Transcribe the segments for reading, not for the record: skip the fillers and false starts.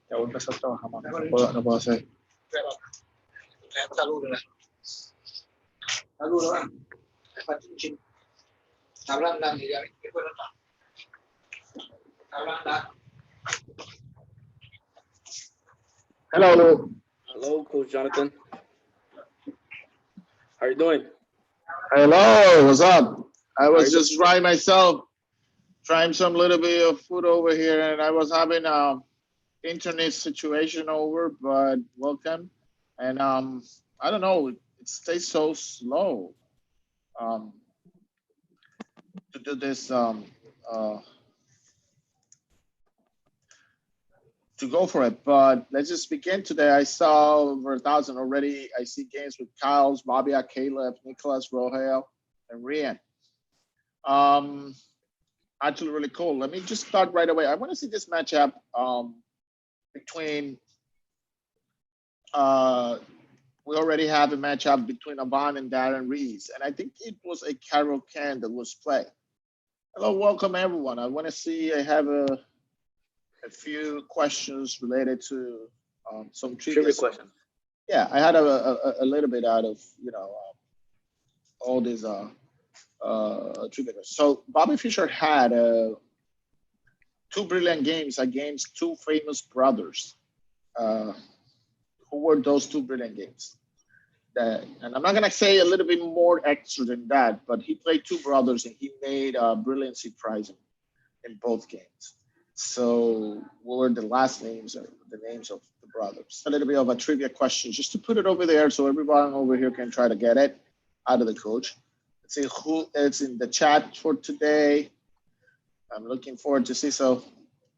Ya voy a empezar a trabajar, mano. No puedo hacer. Hello. Hello, Coach Jonathan. How are you doing? Hello. What's up? I was you just trying myself, trying some little bit of food over here, and I was having a internet situation over, but welcome. And I don't know, it stays so slow um to do this uh to go for it. But let's just begin today. I saw over 1,000 already. I see games with Kyle's, Bobby, Caleb, Nicholas, Rohel, and Rian. Um, Actually, really cool. Let me just start right away. I want to see this matchup between. We already have a matchup between Aban and Darren Rees, and I think it was a Carol Can that was played. Hello, welcome everyone. I want to see. I have a few questions related to some trivia questions. Yeah, I had a little bit out of all these trivia. So Bobby Fischer had two brilliant games against two famous brothers. Who were those two brilliant games? And I'm not gonna say a little bit more extra than that, but he played two brothers and he made a brilliant surprise in both games. So what were the last names or the names of the brothers? A little bit of a trivia question just to put it over there so everyone over here can try to get it out of the coach. Let's see who is in the chat for today. I'm looking forward to see. So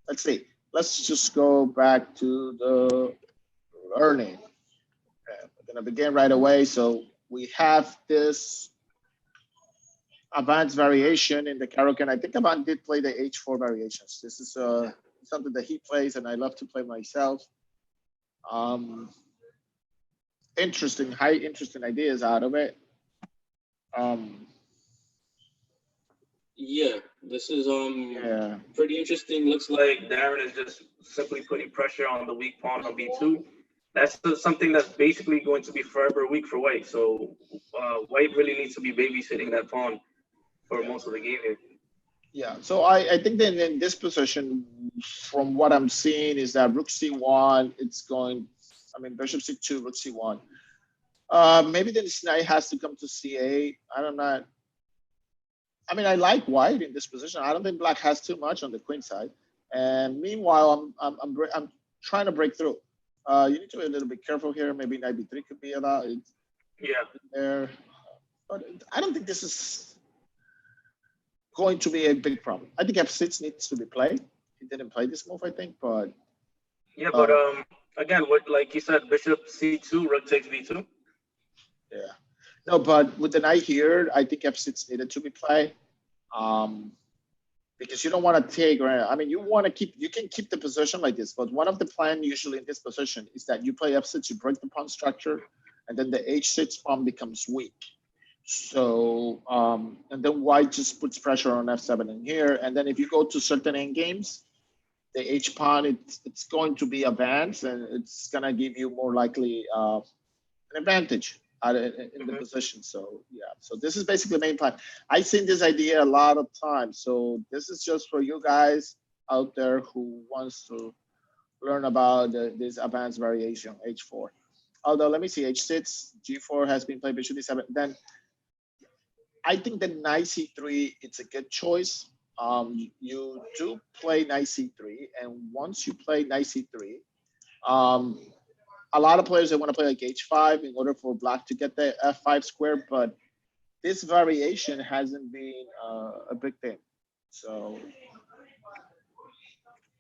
let's see. Let's just go back to the learning. Okay, we're gonna begin right away. So we have this advanced variation in the Karoken. I think Aban did play the H4 variations. This is something that he plays and I love to play myself. Interesting ideas out of it. Yeah, this is pretty interesting. Looks like Darren is just simply putting pressure on the weak pawn on B2. That's something that's basically going to be forever weak for White. So White really needs to be babysitting that pawn for most of the game here. Yeah, so I think that in this position, from what I'm seeing, is that Rook C1, Bishop C2, Rook C1. Maybe this knight has to come to C8. I like White in this position. I don't think Black has too much on the queen side. And meanwhile, I'm trying to break through. You need to be a little bit careful here. Maybe knight B3 could be allowed. Yeah. There, but I don't think this is going to be a big problem. I think F6 needs to be played. He didn't play this move, I think, but yeah. But again, what like you said, Bishop C2, Rook takes B2. Yeah, no, but with the knight here, I think F6 needed to be played. Because you don't want to take, you can keep the position like this, but one of the plan usually in this position is that you play F6, you break the pawn structure, and then the H6 pawn becomes weak. So, and then White just puts pressure on F7 in here. And then if you go to certain end games, the H pawn, it's going to be advanced and it's going to give you more likely an advantage in the position. So, yeah, so this is basically the main plan. I've seen this idea a lot of times. So this is just for you guys out there who wants to learn about this advanced variation, H4. Although, let me see, H6, G4 has been played, Bishop D7. Then I think that knight c3, it's a good choice. You do play knight c3, and once you play knight c3, a lot of players, they want to play like h5 in order for Black to get the f5 square, but this variation hasn't been a big thing. So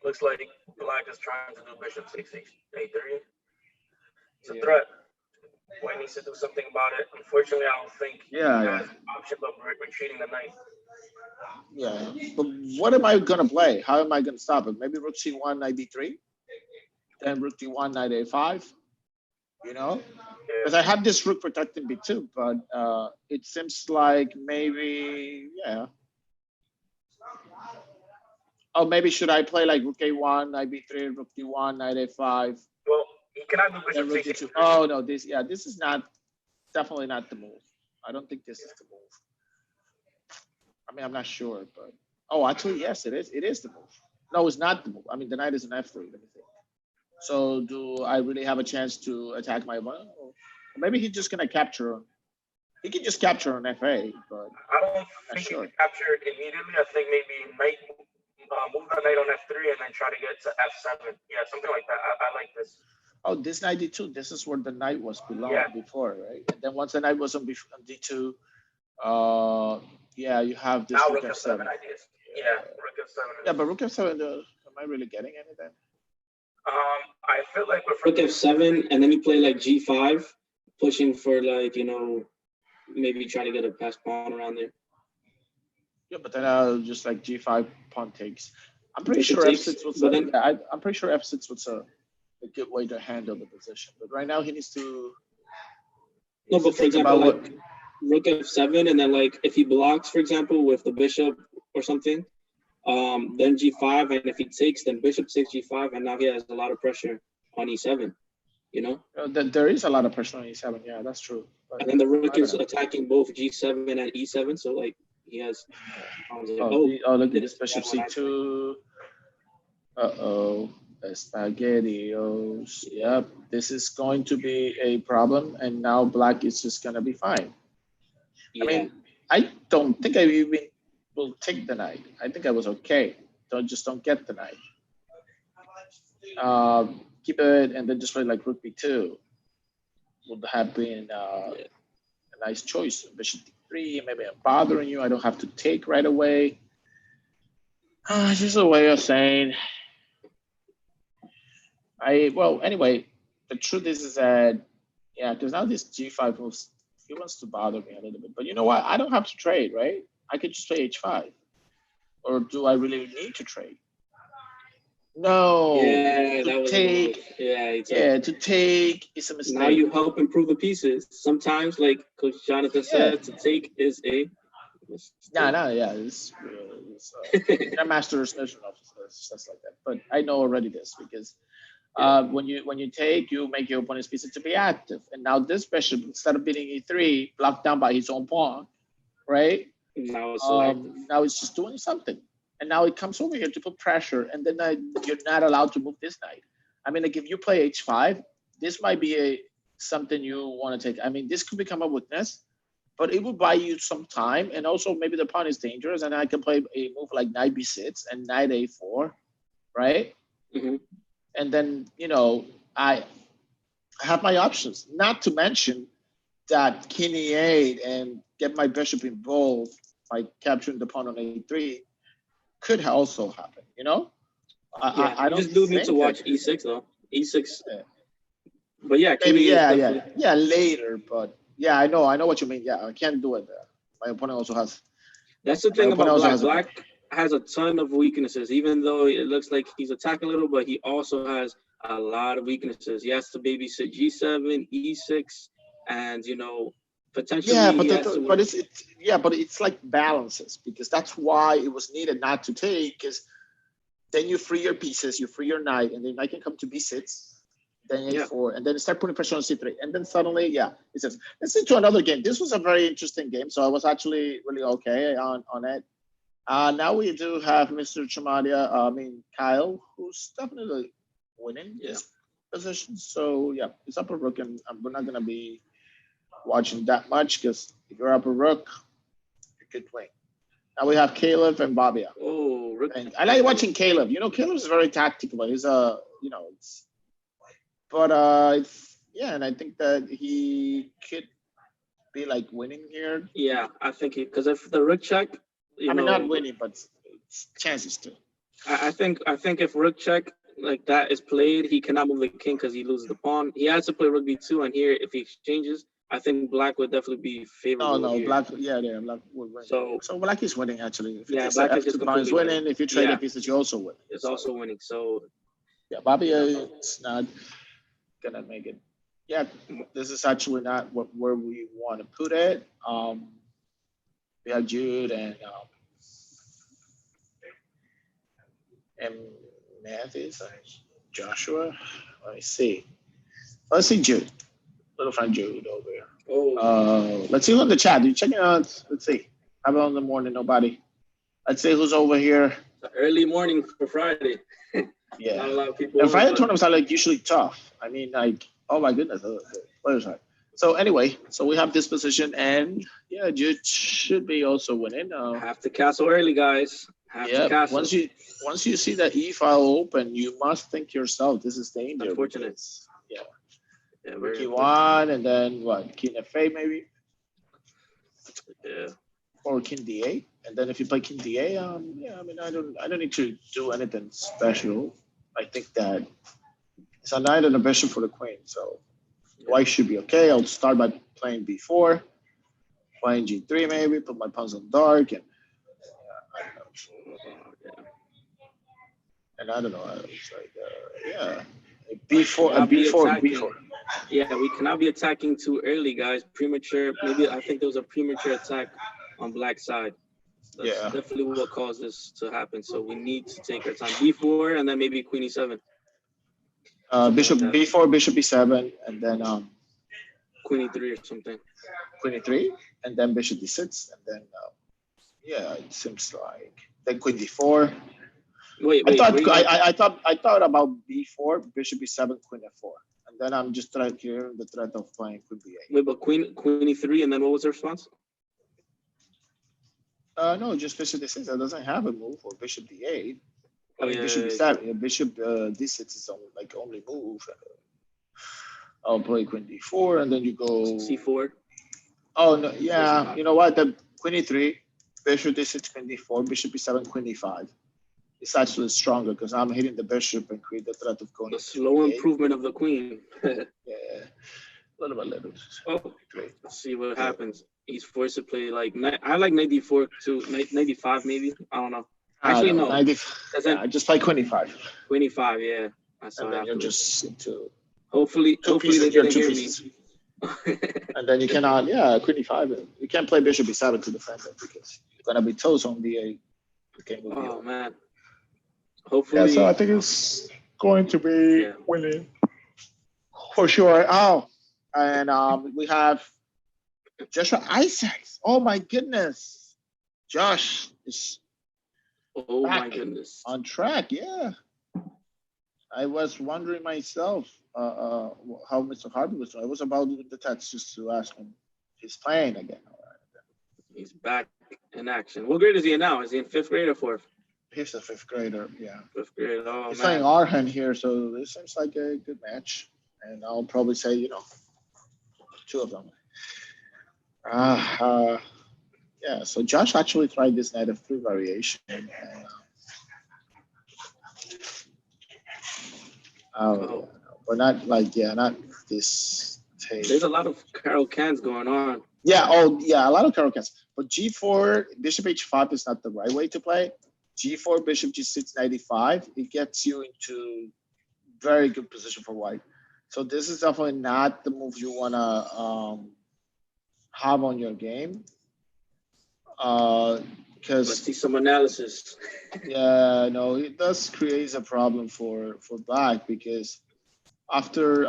looks like Black is trying to do Bishop 6 a3. It's a threat. White needs to do something about it. Unfortunately, I don't think he has an option but retreating the knight. Yeah, but what am I gonna play? How am I gonna stop it? Maybe Rook C1, knight D3, then Rook D1, knight A5. You know, because I have this Rook protecting B2, but it seems like maybe Oh, maybe should I play like rook a1, knight b3, rook d1, knight a5, Well, he cannot do then bishop rook c6. d2. Oh no, this is not definitely not the move. I don't think this is the move. I mean, I'm not sure, but actually, yes, it is. It is the move. No, it's not the move. I mean, the knight is an f3. Let me think. So, do I really have a chance to attack my opponent? Or maybe he's just gonna capture. He can just capture an fa, but I don't think sure. he can capture it immediately. I think maybe knight move the knight on f3 and then try to get to f7. Yeah, something like that. I like this. Oh, this knight d2. This is where the knight was below before, right? And then once the knight was on d2, yeah, you have this now rook f7 ideas. Yeah, rook f7. Yeah, but rook f7. Am I really getting anything? I feel like with rook f7, and then you play like g5, pushing for like maybe try to get a pass pawn around there. Yeah, but then I'll just like g5 pawn takes. I'm pretty sure f6 was. I'm pretty sure f6 was a good way to handle the position. But right now he needs to. No, but for example, like rook f7, and then like if he blocks, for example, with the bishop or something, then g5, and if he takes, then bishop takes g5, and now he has a lot of pressure on e7. There is a lot of pressure on e7. Yeah, that's true. But and then the rook is attacking both g7 and e7, so like he has. Look at this bishop c2. Spaghettios. Yep, this is going to be a problem, and now black is just gonna be fine. Yeah. I mean, I don't think I even will take the knight. I think I was okay. Don't get the knight. Keep it, and then just play like rook b2. Would have been a nice choice. Bishop d3. Maybe I'm bothering you. I don't have to take right away. Just a way of saying. Anyway, the truth is that, because now this g5 moves, he wants to bother me a little bit. But you know what? I don't have to trade, right? I could just play h5. Or do I really need to trade? No. Yeah, that was take. To take is a mistake. Now you help improve the pieces. Sometimes, like Coach Jonathan said, to take is a mistake. It's master's mission of stuff like that. But I know already this because when you take, you make your opponent's pieces to be active. And now this bishop, instead of beating e3, blocked down by his own pawn, right? Now it's just doing something. And now it comes over here to put pressure, and then you're not allowed to move this knight. I mean, like if you play h5, this might be something you want to take. I mean, this could become a weakness, but it will buy you some time. And also maybe the pawn is dangerous, and I can play a move like knight b6 and knight a4, right? Mm-hmm. And then, I have my options, not to mention that king e8 and get my bishop involved by capturing the pawn on a3 could also happen, I don't just need to watch e6 though. E6. But maybe later. But I know what you mean. Yeah, I can't do it. My opponent also has. That's the thing about Black. Black has a ton of weaknesses, even though it looks like he's attacking a little, but he also has a lot of weaknesses. He has to babysit g7, e6, and potentially. Yeah, but it's like balances, because that's why it was needed not to take, because then you free your pieces, you free your knight, and then knight can come to b6, then a4, and then start putting pressure on c3, and then suddenly, it says, let's into another game. This was a very interesting game, so I was actually really okay on it. Now we do have Mr. Chamadia, Kyle, who's definitely winning this position. So it's upper rook, and we're not gonna be watching that much, because if you're upper rook, you could win. Now we have Caleb and Babia. Oh, rook. And I like watching Caleb. Caleb is very tactical. He's and I think that he could be like winning here. Yeah, I think because if the rook check, not winning, but chances to. I think if rook check like that is played, he cannot move the king because he loses the pawn. He has to play rook b2, and here if he exchanges, I think Black would definitely be favorable. No, here. Black, Black would win. So Black is winning actually. If Black is just winning. Winning. If you trade the pieces, you also win. It's also winning. So Babia is not gonna make it. Yeah, this is actually not where we want to put it. We have Jude and And Mathis, Joshua. Let me see. Let's see Jude. Little friend Jude over here. Oh, Let's see who's in the chat. You checking out? Let's see. How about in the morning? Nobody. Let's see who's over here. early morning for Friday. Yeah. Not a lot of people. And on, Friday but- tournaments are like usually tough. I mean, like, oh my goodness, the players are. So anyway, so we have this position, and yeah, Jude should be also winning. Have to castle early, guys. Have to Yeah, castle. once you see that E file open, you must think to yourself, this is danger. Unfortunate. Because, yeah. Yeah, Key very one, and then what? King FA maybe, yeah. or King D8, and then if you play King D8, yeah, I mean, I don't need to do anything special. I think that it's a knight and a bishop for the queen, so white should be okay. I'll start by playing B4, playing G3 maybe, put my pawns on dark, and I don't know. And I don't know. It's like yeah, B4. Yeah, we cannot be attacking too early, guys. Premature. Maybe I think there was a premature attack on black side. That's Yeah. definitely what caused this to happen. So we need to take our time. B4 and then maybe Queen E7. Bishop B4, Bishop B7, and then Queen E3 or something. Queen E3, and then Bishop D6, and then yeah, it seems like then Queen D4. Wait. I thought about B4, Bishop B7, Queen F4, and then I'm just trying to hear the threat of playing Queen B8. Wait, but Queen E3, and then what was the response? No, just Bishop D6. That doesn't have a move, or Bishop D8. I mean, yeah, Bishop B7. Yeah, Bishop D6 is only move. I'll play Queen D4, and then you go C4. Oh no, yeah. You know what? The Queen E3, Bishop D6, Queen D4, Bishop B7, Queen E5. It's actually stronger because I'm hitting the bishop and create the threat of going. The slow improvement of the queen. Yeah, little. Oh, let's see what happens. He's forced to play like I like knight d4 too, knight d5 maybe. I don't know. Actually, no. I just play Queen E5. Queen E5, yeah. And then you're just into hopefully they didn't hear me. And then you cannot, Queen E5. You can't play Bishop B7 to defend it because you're gonna be toast on D8. Oh man. Hopefully. Yeah, so I think it's going to be winning for sure. Oh, and we have Joshua Isaacs. Oh my goodness, Josh is my goodness on track. Yeah, I was wondering myself how Mr. Harvey was doing. I was about to the text just to ask him if he's playing again. He's back in action. What grade is he in now? Is he in 5th grade or 4th? He's a 5th grader. Yeah, 5th grade. Oh, he's playing Arhan here, so this seems like a good match. And I'll probably say, 2 of them. Yeah, so Josh actually tried this knight of 3 variation. But not not this tape. There's a lot of Carol cans going on. Yeah, a lot of Carol cans. But G4, Bishop H5 is not the right way to play. G4, Bishop G6, 95, it gets you into very good position for white. So this is definitely not the move you want to have on your game. Because let's see some analysis. Yeah, no, it does create a problem for black because after,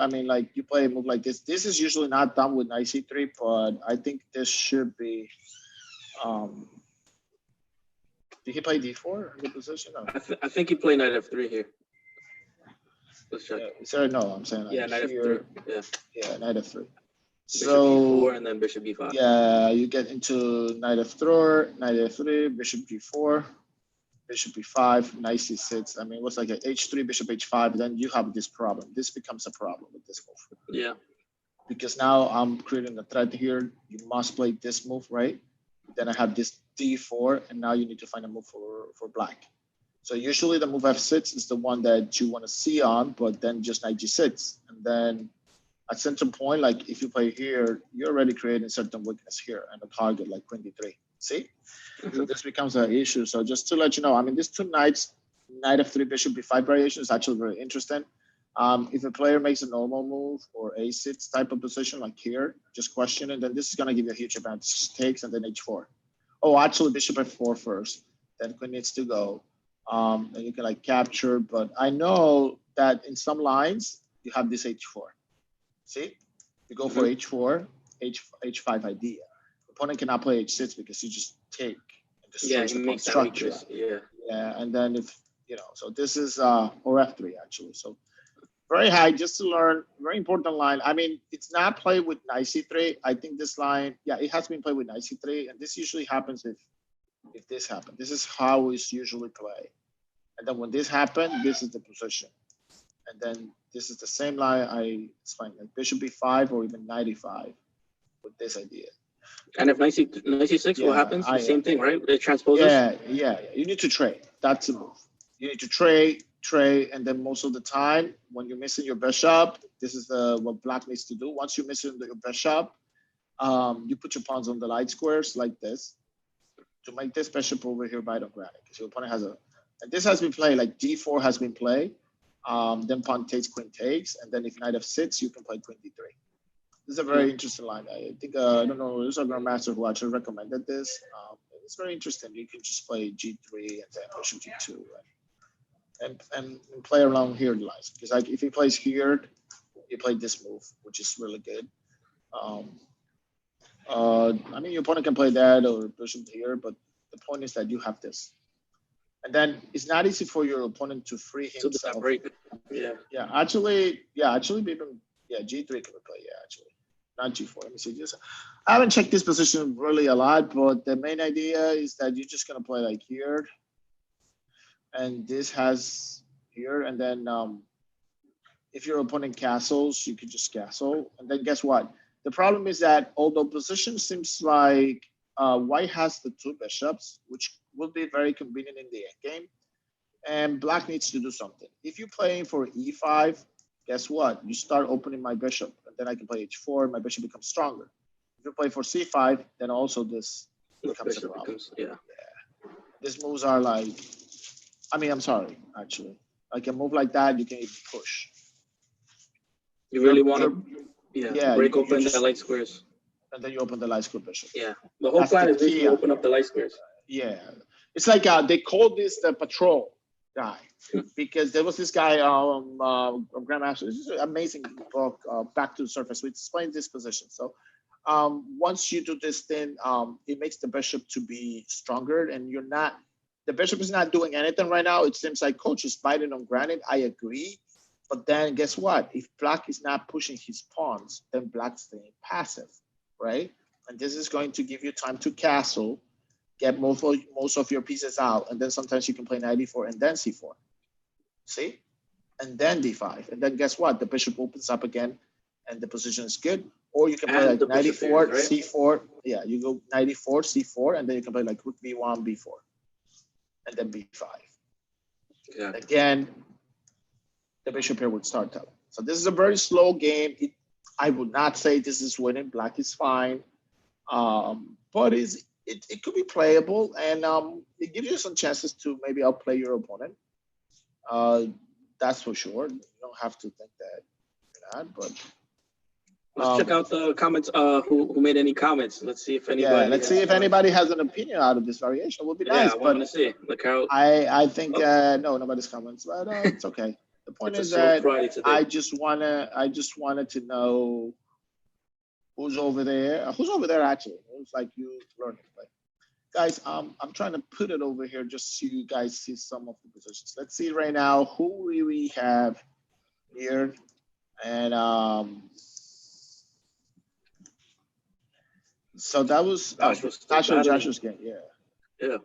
you play a move like this. This is usually not done with knight c3, but I think this should be. Did he play d4 in the position? I think he played knight f3 here. Let's check. No, I'm saying knight f3. Yeah, knight f3. Bishop b4 and then bishop b5. Yeah, you get into knight f4, knight f3, bishop g4, bishop b5, knight c6. It was like an h3, bishop h5. Then you have this problem. This becomes a problem with this move. Yeah. Because now I'm creating a threat here. You must play this move, right? Then I have this d4, and now you need to find a move for black. So usually the move f6 is the one that you want to see on, but then just knight g6. And then at certain point, like if you play here, you're already creating certain weakness here and a target like queen d3. See? So this becomes an issue. So just to let you know, these 2 knights, knight f3, bishop b5 variation is actually very interesting. If a player makes a normal move or a6 type of position like here, just question it, then this is going to give you a huge advantage. Takes and then h4. Oh, actually bishop f4 first, then queen needs to go. And you can like capture, but I know that in some lines you have this h4. See, you go for h4, h5 idea. Opponent cannot play h6 because you just take and destroys the pawn structure. Yeah, and then if so this is or f3 actually. So very high, just to learn. Very important line. I mean, it's not played with knight c3. I think this line, yeah, it has been played with knight c3, and this usually happens if this happens. This is how it's usually played. And then when this happened, this is the position. And then this is the same line I explained, like bishop b5 or even knight e5 with this idea. And if knight c6, what happens? The same thing, right? It transposes. Yeah. You need to trade. That's the move. You need to trade, and then most of the time when you're missing your bishop, this is what black needs to do. Once you're missing your bishop, you put your pawns on the light squares like this to make this bishop over here bite on granite, because your opponent has and this has been played, like d4 has been played, then pawn takes, queen takes, and then if knight f6, you can play queen d3. This is a very interesting line. I think, I don't know, there's a grandmaster who actually recommended this. It's very interesting. You can just play g3 and then bishop g2, right? And play around here the lines. Because like if he plays here, you play this move, which is really good. I mean, your opponent can play that or bishop here, but the point is that you have this. And then it's not easy for your opponent to free himself. Yeah, actually, even g3 can be played. Yeah, actually, not g4. Let me see this. I haven't checked this position really a lot, but the main idea is that you're just gonna play like here, and this has here, and then if your opponent castles, you can just castle, and then guess what? The problem is that although position seems like white has the two bishops, which will be very convenient in the endgame, and black needs to do something. If you're playing for e5, guess what? You start opening my bishop, and then I can play h4, my bishop becomes stronger. If you play for c5, then also this becomes a problem. These moves are like, I mean, I'm sorry, actually. Like a move like that, you can even push. You really want to break open the light squares. And then you open the light square bishop. Yeah, the whole plan is basically open up the light squares. Yeah, it's like they call this the patrol guy, because there was this guy Grandmaster. This is an amazing book, Back to the Surface, which explains this position. So once you do this thing, it makes the bishop to be stronger, and the bishop is not doing anything right now. It seems like coach is biting on granite. I agree. But then guess what? If black is not pushing his pawns, then black's staying passive, right? And this is going to give you time to castle, get most of your pieces out, and then sometimes you can play knight e4 and then c4. See? And then d5. And then guess what? The bishop opens up again, and the position is good. Or you can play like knight e4, right? C4. Yeah, you go knight e4, c4, and then you can play like rook b1, b4, and then b5. Yeah. Again, the bishop here would start telling. So this is a very slow game. I would not say this is winning. Black is fine, but it could be playable, and it gives you some chances to maybe outplay your opponent. That's for sure. You don't have to think that you're not, but let's check out the comments. Who made any comments? Let's see if anybody. Yeah, let's see if anybody has an opinion out of this variation. It would be nice. Yeah, I want to see. Look how. I think no, nobody's comments, but it's okay. The point is that I just wanted to know who's over there. Who's over there actually? It's like you learning. But guys, I'm trying to put it over here just so you guys see some of the positions. Let's see right now who we have here, and so that was Joshua's game. Yeah.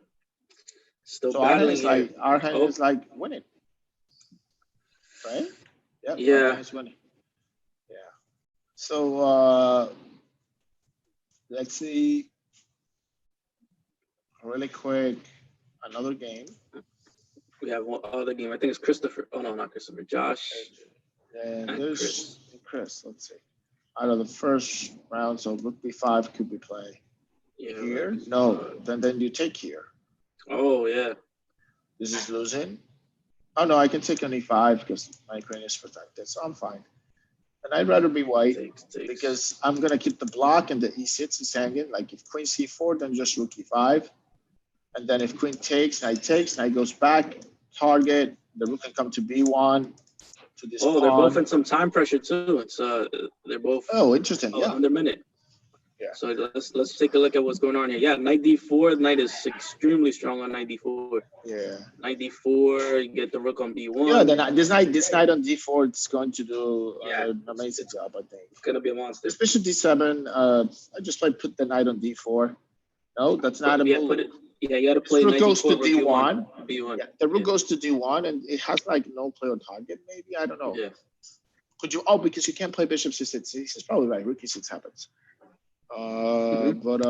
Still so Arhan is like winning. Right? Yep, yeah. Winning. Yeah. So let's see really quick another game. We have one other game. I think it's Christopher. Oh no, not Christopher. Josh. And there's Chris. Let's see. Out of the first round, so rook b5 could be played here. Right. No, then you take here. Oh yeah. This is losing. Oh no, I can take on e5 because my queen is protected, so I'm fine. And I'd rather be white because I'm gonna keep the block and the e6 is hanging. Like if queen c4, then just rook e5, and then if queen takes, knight goes back, target. The rook can come to B1 to this Oh, they're pawn. both in some time pressure too. It's they're both Oh, interesting. Yeah. under minute. Yeah. So let's take a look at what's going on here. Yeah, knight d4. Knight is extremely strong on knight d4. Yeah. Knight d4. You get the rook on b1. Yeah. Then this knight on D4 is going to do Yeah. an amazing job, I think. It's gonna be a monster. This bishop D7. I just like put the knight on D4. No, that's not a Yeah, move. put it. Yeah, you got to play Rook knight goes d4, to rook D1. b1. Yeah, the rook Yeah. goes to D1, and it has like no play on target. Maybe I don't know. Yeah. Could you? Oh, because you can't play bishop C6. He's probably right. Rook E6 happens. But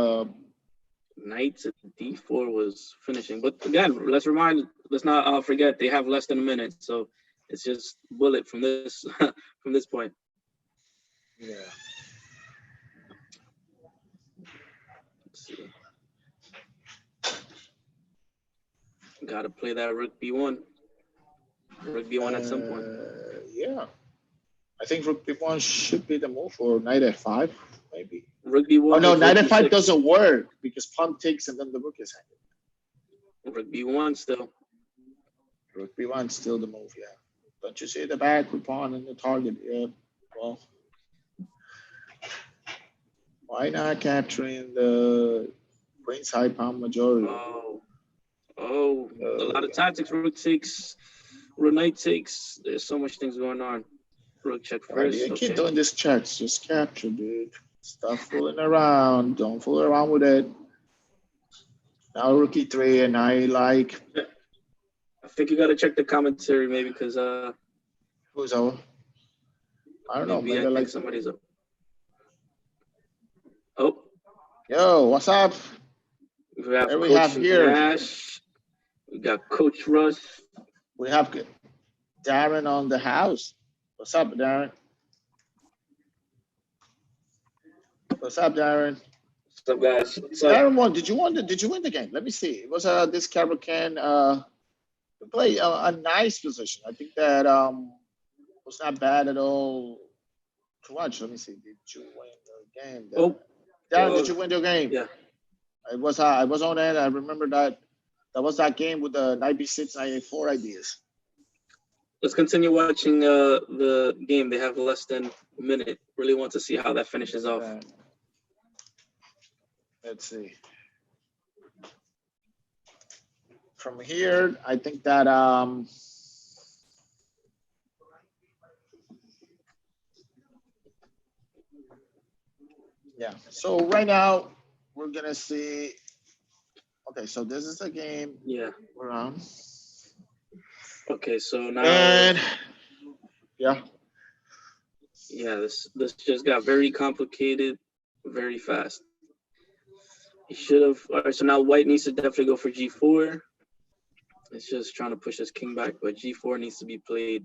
Knight to d4 was finishing. But again, let's not forget they have less than a minute. So it's just bullet from this from this point. yeah. Let's see. Gotta play that rook b1. Rook b1 at some point. Yeah. I think rook B1 should be the move, or knight F5, maybe. Rook b1. Oh no, knight rook F5 b6. doesn't work because pawn takes and then the rook is hanging. Rook b1 still. Rook B1 still the move, yeah. Don't you see the back with pawn and the target? Yeah. Well, why not capturing the queen's high pawn majority? Oh, a lot of tactics. Rook takes, rook knight takes. There's so much things going on. Rook check first. You Okay. keep doing these checks. Just capture, dude. Stop fooling around. Don't fool around with it. Now rook E3, and I like. I think you gotta check the commentary maybe because Who's over? I don't know. maybe I Maybe I think like somebody's up. Oh, Yo, what's up? we have There we Coach have here. Nash. We got Coach Russ. We have Darren on the house. What's up, Darren? What's up, Darren? What's up, guys? What's up? Darren won. Did you win the game? Let me see. It was this Caracan play a nice position. I think that was not bad at all to watch. Let me see. Did you win the game? Darren? Darren, did you win the game? Yeah. I was on it. I remember that was that game with the knight b6, knight a4 ideas. Let's continue watching the game. They have less than a minute. Really want to see how that finishes off. Let's see. From here, I think that yeah. So right now we're gonna see. Okay, so this is the game. Yeah. We're on. Okay, so now. And yeah. Yeah, this just got very complicated, very fast. He should have. All right, so now White needs to definitely go for G4. It's just trying to push his king back, but G4 needs to be played.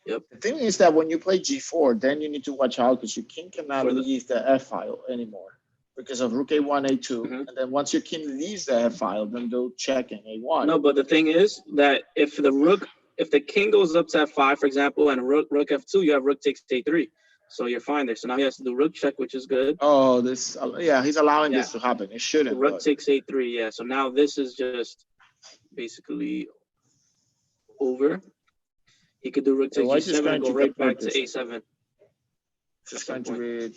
Yep. The thing is that when you play G4, then you need to watch out because your king cannot leave the F file anymore because of Rook A1, A2. And then once your king leaves the F file, then they'll check in A1. No, but the thing is that if the king goes up to F5, for example, and rook F2, you have rook takes A3. So you're fine there. So now he has to do rook check, which is good. Oh, he's allowing this to happen. It shouldn't. Rook takes A3, yeah. So now this is just basically over. He could do rook takes G7 and go right back to A7. It's going to be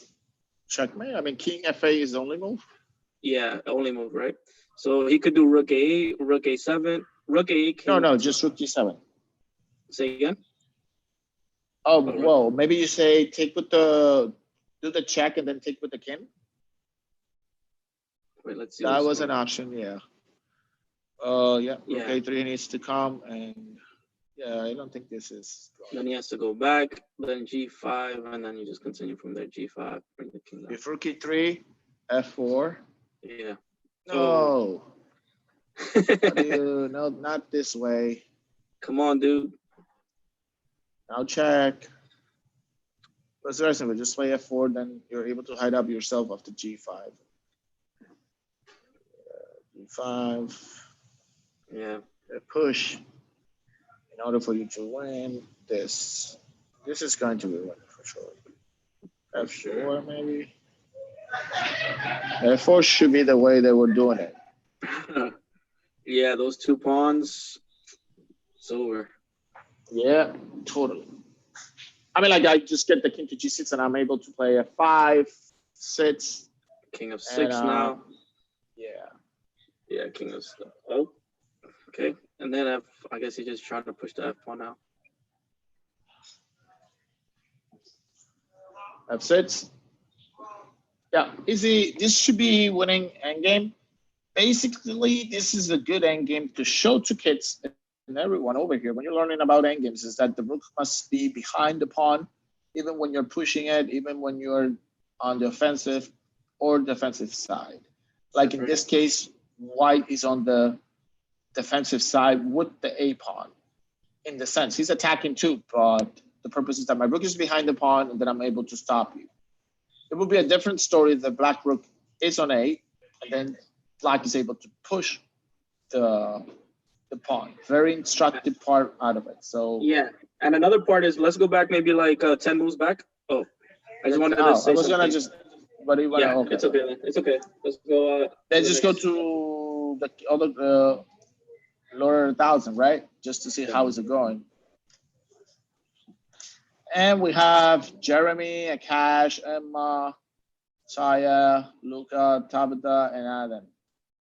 checkmate. I mean, king FA is the only move. Yeah, only move, right? So he could do rook A8, rook A7, rook A8. No, just rook G7. Say again? Oh, well, maybe you say do the check and then take with the king. Wait, let's see. That was an option, yeah. Rook A3 needs to come, and yeah, I don't think this is. Then he has to go back, then G5, and then you just continue from there. G5, bring the king down. If rook E3, F4. Yeah. No. No, not this way. Come on, dude. Now check. What's the rest of it? Just play F4, then you're able to hide up yourself after G5. G5. Yeah. Push. In order for you to win this. This is going to be winning for sure. F4 maybe. F4 should be the way they were doing it. Yeah, those two pawns. It's over. Yeah, totally. I mean, like I just get the king to g6 and I'm able to play a 5, 6. King of 6 now. Yeah. Yeah, king of stuff. Oh, okay. And then I guess he's just trying to push the F pawn out. F6. Yeah, easy. This should be winning endgame. Basically, this is a good endgame to show to kids and everyone over here when you're learning about endgames is that the rook must be behind the pawn, even when you're pushing it, even when you're on the offensive or defensive side. Like in this case, white is on the defensive side with the A pawn. In the sense, he's attacking too, but the purpose is that my rook is behind the pawn and then I'm able to stop you. It would be a different story if the black rook is on A and then black is able to push the pawn. Very instructive part out of it. So yeah, and another part is let's go back maybe like 10 moves back. Oh, I just wanted to say I was something. gonna just, but you wanna, Yeah, okay. it's okay. It's okay. Let's go. Let's just go to the other lower 1,000, right? Just to see how is it going. And we have Jeremy, Akash, Emma, Chaya, Luca, Tabitha, and Adam.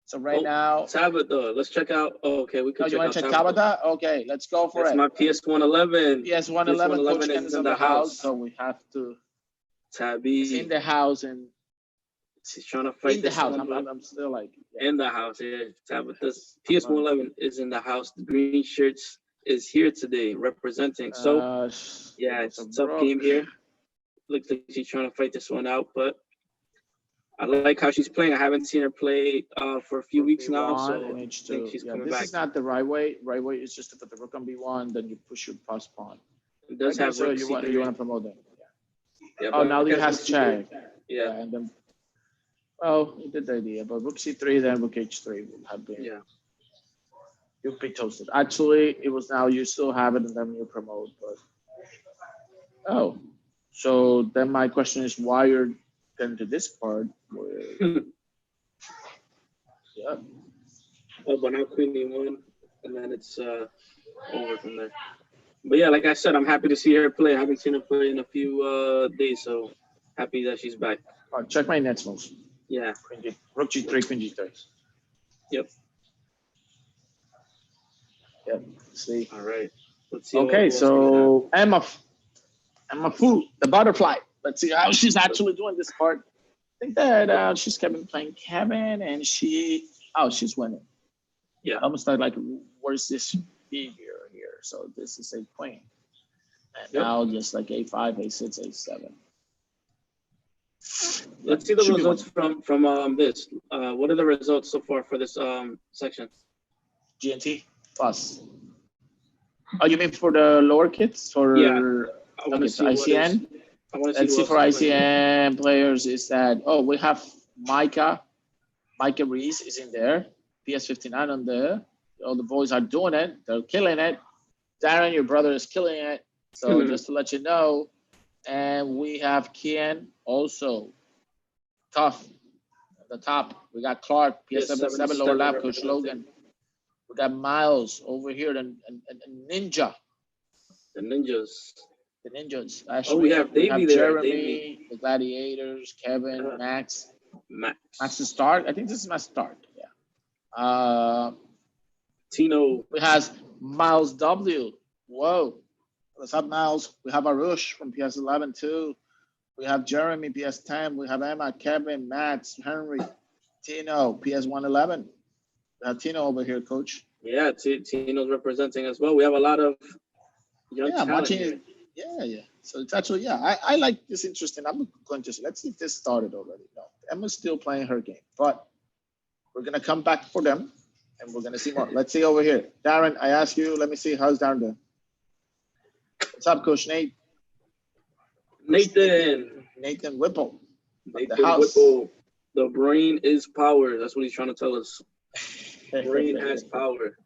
So right now, Tabitha, let's check out. Oh, okay, we can. You want to check Tabitha? Okay, let's go for it. That's my PS111. PS111 Coach Ken is in the house, so we have to. Tabby in the house and she's trying to fight in the house. I'm still like in the house. Yeah, Tabitha's PS111 is in the house. The green shirts is here today representing. So yeah, it's a tough game here. Looks like she's trying to fight this one out, but I like how she's playing. I haven't seen her play for a few weeks now, so I think she's coming back. This is not the right way. Right way is just to put the rook on b1, then you push your pass pawn. It does have so rook you want to promote them. Yeah, oh, now he has check. Yeah, and then well, you did the idea, but rook c3, then rook h3 would have been. Yeah. You'd be toasted. Actually, it was now you still have it and then you promote, but oh, so then my question is why you're getting to this part where yeah. Oh, but now queen e1, and then it's over from there. But yeah, like I said, I'm happy to see her play. I haven't seen her play in a few days, so happy that she's back. Check my next moves. Yeah. Rook g3, queen g3. Yep. Yep. See. All right. Let's see. Okay, so Emma Fu, the butterfly. Let's see how she's actually doing this part. I think that she's playing Kevin, and she's winning. Yeah. Almost like where's this figure here? So this is a queen. And now just like a5, a6, a7. Let's see the results from this. What are the results so far for this section? GNT plus. Oh, you mean for the lower kids? For I want to see ICN. Let's see for ICN players is that we have Micah Reese is in there. PS59 on there. All the boys are doing it. They're killing it. Darren, your brother, is killing it. So just to let you know. And we have Kian also. Tough. At the top. We got Clark, PS77 lower lap, Coach Logan. We got Miles over here and Ninja. The Ninjas. The Ninjas. Ashley, we have Davey there. Jeremy, the Gladiators, Kevin, Max. Max to start. I think this is my start. Yeah. Tino. We have Miles W. Whoa. What's up, Miles? We have Arush from PS11 too. We have Jeremy, PS10. We have Emma, Kevin, Max, Henry, Tino, PS111. We have Tino over here, Coach. Yeah, Tino's representing as well. We have a lot of young talent here. Yeah. So it's actually, I like this interesting. I'm going to let's see if this started already. No, Emma's still playing her game, but we're going to come back for them and we're going to see more. Let's see over here. Darren, I ask you, let me see. How's Darren doing? What's up, Coach Nate? Nathan Whipple. Nathan Whipple. The brain is power. That's what he's trying to tell us. Brain has power.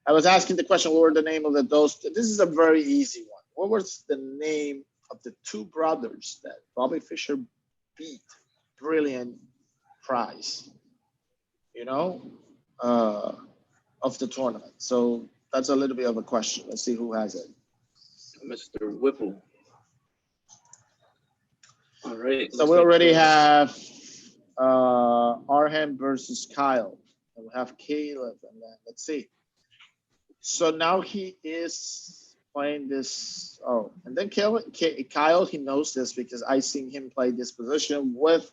I was asking the question, what were the name of those? This is a very easy one. What was the name of the two brothers that Bobby Fischer beat? Brilliant prize, of the tournament. So That's a little bit of a question. Let's see who has it. Mr. Whipple. All right. So we already have Arhem versus Kyle. And we have Caleb, and then let's see. So now he is playing this. Oh, and then Kyle, he knows this because I seen him play this position with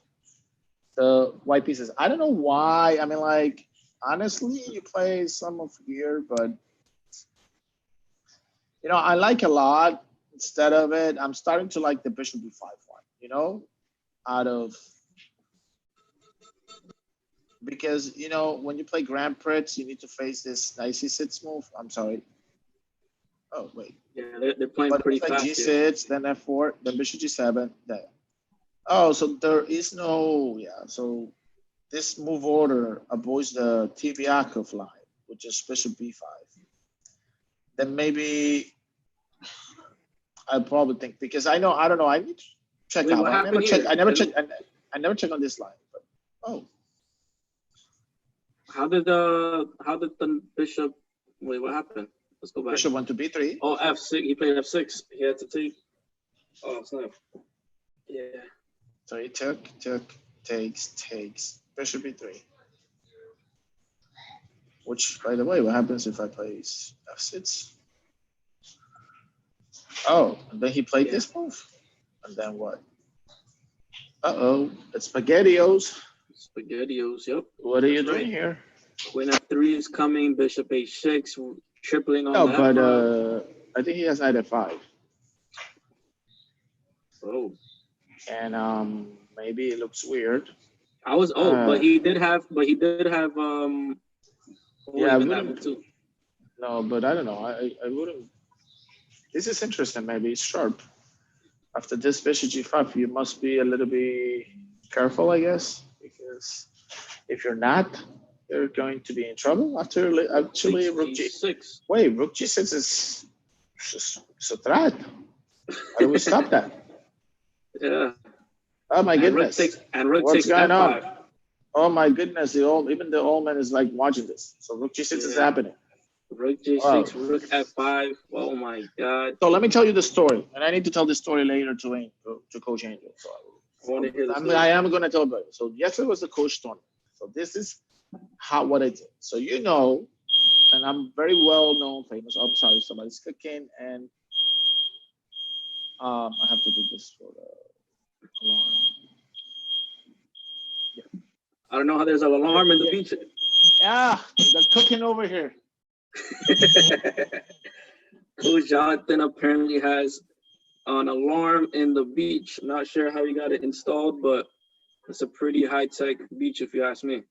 the white pieces. I don't know why. I mean, like, honestly, you play some of here, but you know, I like a lot. Instead of it, I'm starting to like the bishop b5 one, you know, out of, because, you know, when you play Grand Prix, you need to face this nice e6 move. I'm sorry. Oh, wait. Yeah, they're playing But pretty like fast. G6, then F4, then bishop G7. There. Oh, so there is no, yeah. So this move order avoids the Tibiakov line, which is bishop b5. Then maybe I probably think, because I don't know. I need to check out. I never check. I never check on this line. But oh, how did the bishop? Wait, what happened? Let's go back. Bishop went to b3. Oh, f6. He played f6. He had to take. Oh, snap. Yeah. So he takes bishop b3. Which, by the way, what happens if I play f6? Oh, and then he played this move. And then what? Uh-oh, it's SpaghettiOs. SpaghettiOs, yep. What are you doing here? Queen f3 is coming, bishop a6, tripling on no, that. But I think he has knight f5. Oh. And maybe it looks weird. But he did have yeah, I wouldn't too. No, but I don't know. I wouldn't. This is interesting. Maybe it's sharp. After this bishop g5, you must be a little bit careful, I guess, because if you're not, you're going to be in trouble. Actually, rook g6. Wait, rook g6 is a threat. How do we stop that? Yeah. Oh my goodness! What's going on? Oh my goodness! Even the old man is like watching this. So rook g6 is happening. Rook g6, rook f5. Oh my God! So let me tell you the story, and I need to tell this story later to Coach Angel. So I want to hear this. I am going to tell about it. So yesterday was the coach tournament. So this is what I did. So you know, and I'm very well known, famous. Oh, sorry, somebody's cooking, and I have to do this for the alarm. Yeah. I don't know how there's an alarm in the beach. Yeah, they're cooking over here. Coach Jonathan apparently has an alarm in the beach. I'm not sure how he got it installed, but it's a pretty high-tech beach, if you ask me.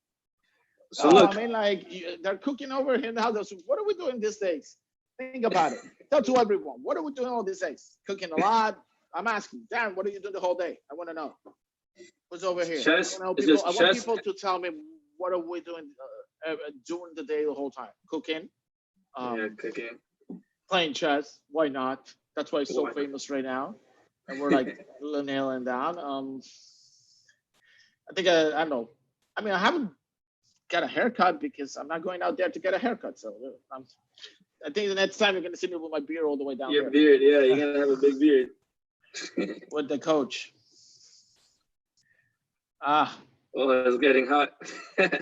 So look, I mean, like, they're cooking over here now. What are we doing these days? Think about it. Tell to everyone, what are we doing all these days? Cooking a lot? I'm asking, Dan, what are you doing the whole day? I want to know. What's over here? Chess. I want people to tell me, what are we doing during the day the whole time? Cooking. Cooking. Playing chess. Why not? That's why it's so famous right now. And we're like nailing down. I think, I don't know. I mean, I haven't got a haircut because I'm not going out there to get a haircut. So I think the next time you're going to see me with my beard all the way down Your beard, yeah. You're going to have a big beard. With the coach. Well, it's getting hot.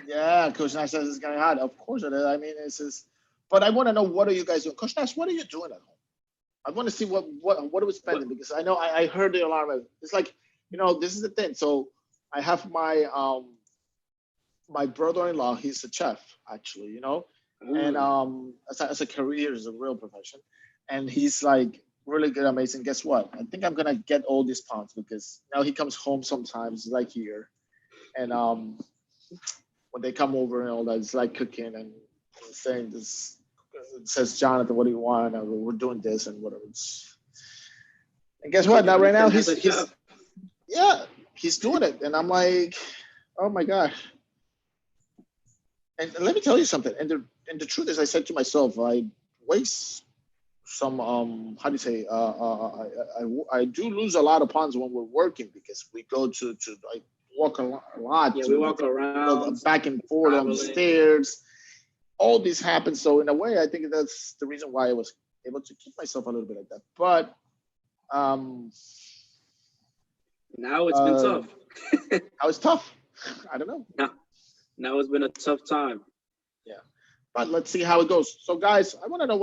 Yeah, Coach Nash says it's getting hot. Of course it is. I mean, it's just, but I want to know, what are you guys doing? Coach Nash, what are you doing at home? I want to see what are we spending, because I know I heard the alarm. It's like, you know, this is the thing. So I have my my brother-in-law. He's a chef, actually, you know, and as a career, is a real profession, and he's like really good, amazing. Guess what? I think I'm gonna get all these pounds because now he comes home sometimes, like here, and when they come over and all that, it's like cooking and saying this. It says, Jonathan, what do you want? And we're doing this and whatever. And guess what? Now right now he's doing it, and I'm like, oh my gosh. And let me tell you something. And the truth is, I said to myself, I waste some how do you say? I do lose a lot of pounds when we're working, because we go to like walk a lot. Yeah, we walk around back and forth on the stairs. all this happened. So in a way, I think that's the reason why I was able to keep myself a little bit like that. But now it's been tough. I was tough. I don't know. Now it's been a tough time. Yeah, but let's see how it goes. So guys, I want to know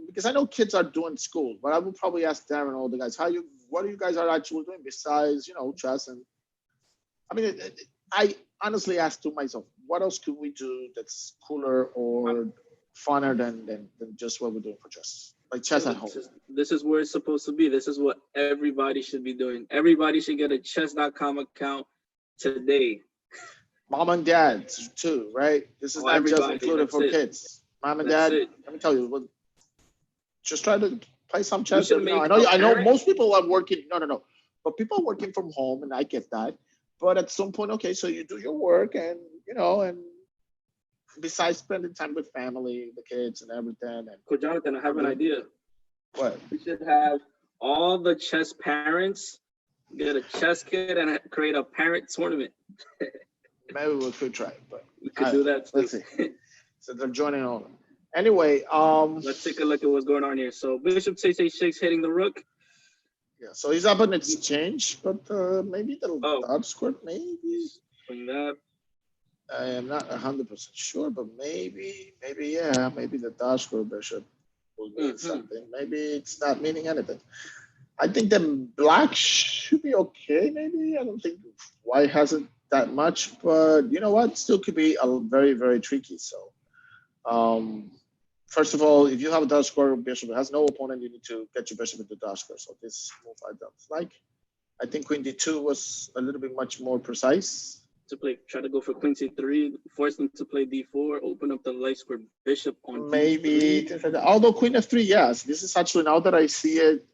because I know kids are doing school, but I will probably ask Darren and all the guys, what are you guys are actually doing besides, chess? And I mean, I honestly asked to myself, what else could we do that's cooler or funner than just what we're doing for chess? Like chess at home. This is where it's supposed to be. This is what everybody should be doing. Everybody should get a chess.com account today. Mom and dad too, right? This is not just included for kids. Mom and dad, let me tell you, just try to play some chess. I know most people are working. No. But people are working from home, and I get that. But at some point, okay, so you do your work, and and besides spending time with family, the kids, and everything. And Coach Jonathan, I have an idea. What? We should have all the chess parents get a chess kit and create a parent tournament. Maybe we could try, but we could do that. Let's see. So they're joining on. Anyway, let's take a look at what's going on here. So Bishop takes a6 hitting the rook. Yeah, so he's up on exchange, but maybe the dodge square, maybe. Bring that. I am not 100% sure, but maybe the dodge square bishop will mean something. Maybe it's not meaning anything. I think that black should be okay, maybe. I don't think white hasn't that much, but you know what? Still could be a very, very tricky. So, first of all, if you have a dodge square bishop, it has no opponent, you need to get your bishop into dodge square. So this move I don't like. I think queen d2 was a little bit much more precise. Try to go for queen c3, force them to play d4, open up the light square bishop on maybe d3. Although queen f3, yes, this is actually, now that I see it,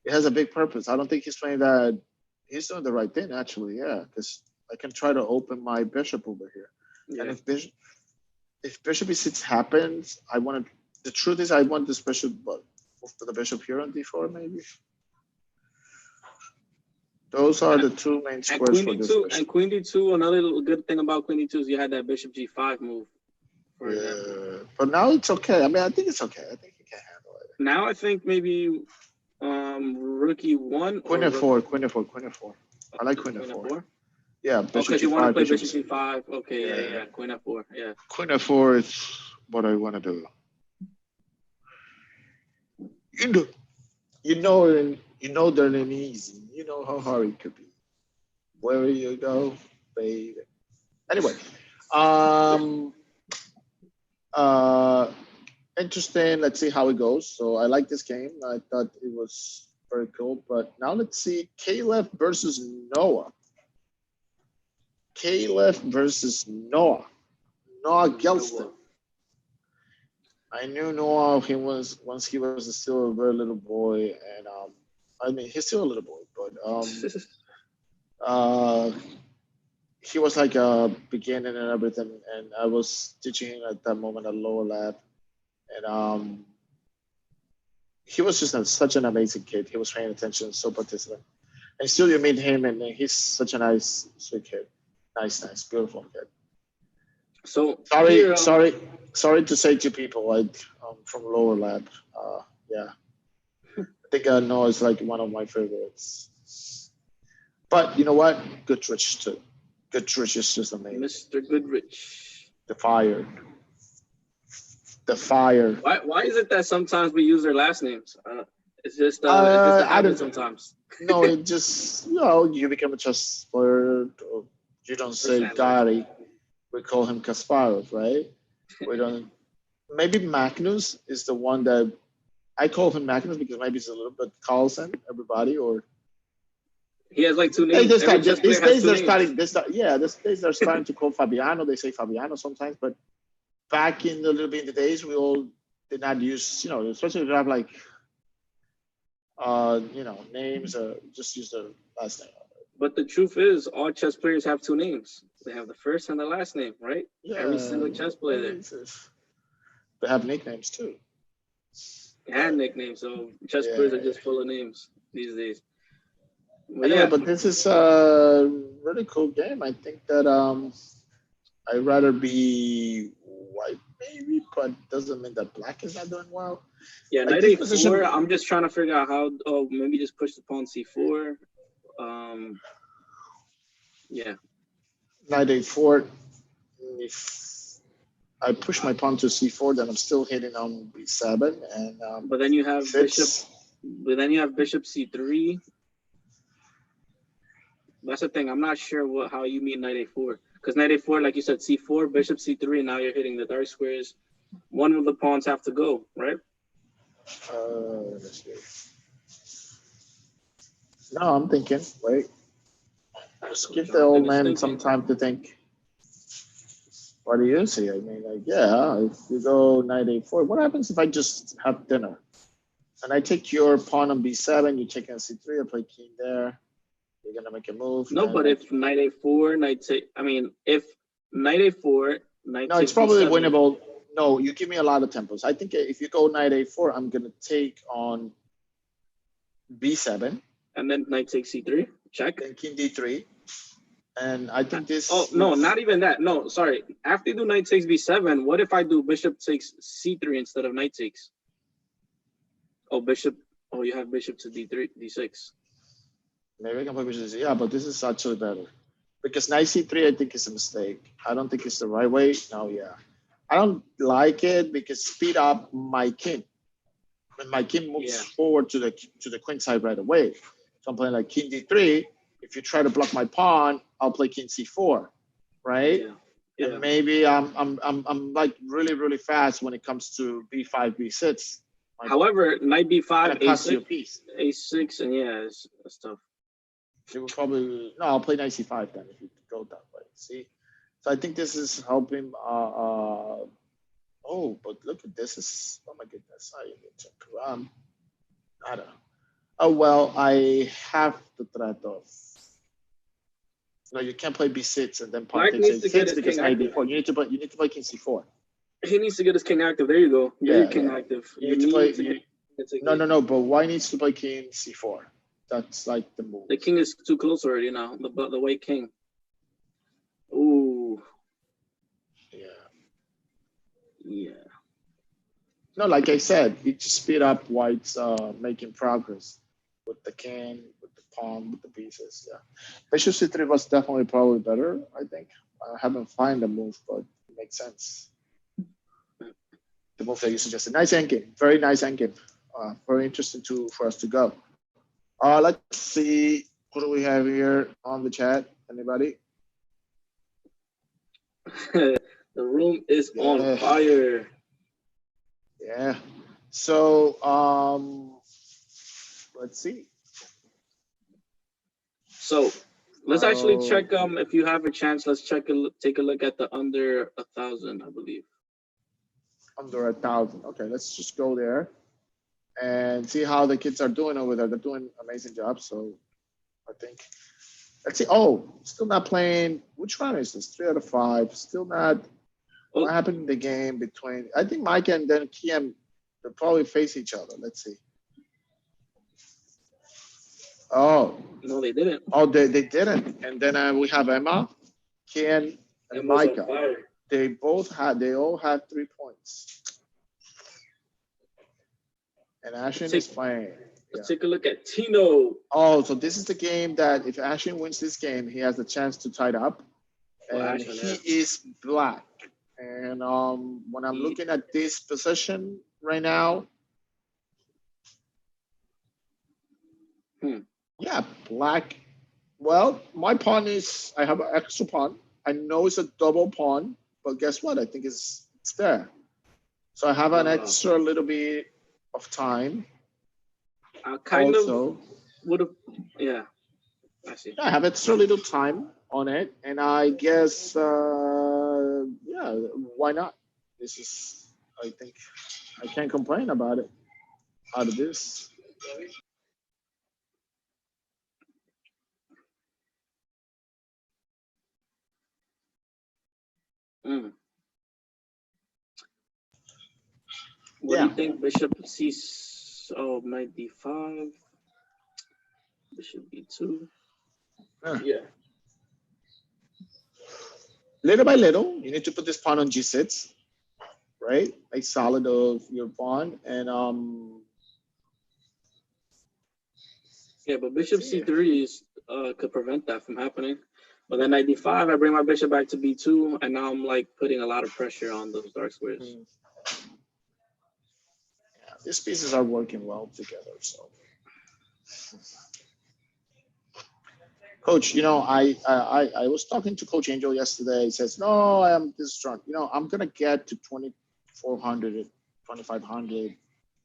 it has a big purpose. I don't think he's playing that. He's doing the right thing, actually, yeah, because I can try to open my bishop over here. Yeah. And if bishop e6 happens, the truth is I want this bishop, move to the bishop here on d4, maybe. Those are the two main squares for this bishop. And queen d2, another good thing about queen d2 is you had that bishop g5 move. But now it's okay. I mean, I think it's okay. I think you can handle it. Now I think maybe rook e1. Queen f4. I like queen f4. Yeah, because you want to play bishop c5. Okay, yeah. Queen f4, yeah. Queen f4 is what I want to do. You know they're not easy. You know how hard it could be. Where you go, baby. Anyway, interesting. Let's see how it goes. So I like this game. I thought it was very cool. But now let's see Caleb versus Noah. Caleb versus Noah. Noah Gelston. I knew Noah. Once he was still a very little boy, and I mean he's still a little boy, but he was like a beginning and everything, and I was teaching him at that moment at lower lab, and he was just such an amazing kid. He was paying attention, so participant, and still you meet him, and he's such a nice, sweet kid. Nice, beautiful kid. So sorry to say to people like from lower lab, yeah, I think Noah is like one of my favorites. But you know what? Goodrich too. Goodrich is just amazing. Mr. Goodrich. The fire. Why is it that sometimes we use their last names? It's just a habit sometimes. No, it just you become a chess player. You don't say Gary. We call him Kasparov, right? We don't. Maybe Magnus is the one that I call him Magnus because maybe it's a little bit Carlsen, everybody, or he has like two names. These days they're starting to call Fabiano. They say Fabiano sometimes, but back in the days we all did not use, especially if you have like, names. Just use the last name. But the truth is, all chess players have two names. They have the first and the last name, right? Yeah, every single chess player. They have nicknames too. And nicknames, so chess players are just full of names these days. But this is a really cool game. I think that I'd rather be white maybe, but doesn't mean that black is not doing well. Yeah, Like knight this a4. position- I'm just trying to figure out how. Oh, maybe just push the pawn c4. Yeah. Knight a4. If I push my pawn to c4, then I'm still hitting on b7, and But then you have b6. bishop. But then you have bishop c3. That's the thing. I'm not sure how you mean knight a4. Because knight a4, like you said, c4, bishop c3, and now you're hitting the dark squares. One of the pawns have to go, right? Let's see. No, I'm thinking. Wait. Just give the old man some time to think. What do you see? I mean, like, yeah, if you go knight a4, what happens if I just have dinner? And I take your pawn on b7, you take on c3, I play king there. You're gonna make a move. No, but if knight a4, knight take, I mean, if knight a4, knight no, it's probably winnable. No, you give me a lot of tempos. I think if you go knight a4, I'm gonna take on b7. And then knight takes c3, check. Then king d3. And I think this. Oh, no, not even that. No, sorry. After you do knight takes b7, what if I do bishop takes c3 instead of knight takes? Oh, bishop. Oh, you have bishop to d3, d6. Maybe I can play bishop c6. Yeah, but this is actually better. Because knight c3, I think, is a mistake. I don't think it's the right way. No, yeah. I don't like it because speed up my king. When my king moves forward to the queen side right away. So I'm playing like king d3. If you try to block my pawn, I'll play king c4, right? Yeah. And maybe I'm like really fast when it comes to b5, b6. However, knight b5, a6, a6, and yeah, it's tough. It will probably I'll play knight c5 then if you go that way. See, so I think this is helping. Oh, but look at this. Oh my goodness. I need to I don't know. Oh well, I have the threat of. No, you can't play b6 and then pawn takes a6 because knight b4. You need to play king c4. He needs to get his king active. There you go. Yeah, king active. You need to play. No. But why needs to play king c4? That's like the move. The king is too close already now. The white king. Ooh. Yeah. No, like I said, it just speed up white's making progress with the king, with the pawn, with the pieces. Yeah, bishop c3 was definitely probably better. I think I haven't found the move, but it makes sense. The move that you suggested, nice endgame, very nice endgame. Very interesting for us to go. Let's see, what do we have here on the chat? Anybody? The room is on fire. Yeah. So let's see. So let's actually check if you have a chance, let's take a look at the under 1,000, I believe. Under 1,000. Okay, let's just go there and see how the kids are doing over there. They're doing amazing job. So I think let's see. Oh, still not playing. Which round is this? 3 out of 5. Still not. What happened in the game between? I think Mike and then Kian, they'll probably face each other. Let's see. Oh no, they didn't. Oh, they didn't. And then we have Emma, Kian, and Micah. They all had 3 points. And Ashen is playing. Let's take a look at Tino. Oh, so this is the game that if Ashen wins this game, he has the chance to tie it up. And he is black. And when I'm looking at this position right now, yeah, black. Well, my pawn I have an extra pawn. I know it's a double pawn, but guess what? I think it's there. So I have an extra little bit of time. I kind of would have, yeah. I see. I have extra little time on it, and I guess, yeah, why not? This is, I think, I can't complain about it. Out of this. What do you think? Bishop knight d5, bishop b2. Yeah. Little by little, you need to put this pawn on g6, right? Like solid of your pawn, and Yeah, but bishop c3 is could prevent that from happening. But then knight d5, I bring my bishop back to b2, and now I'm like putting a lot of pressure on those dark squares. yeah, these pieces are working well together. So, Coach, I was talking to Coach Angel yesterday. He says, "No, I am this strong. I'm gonna get to 2,400, 2,500,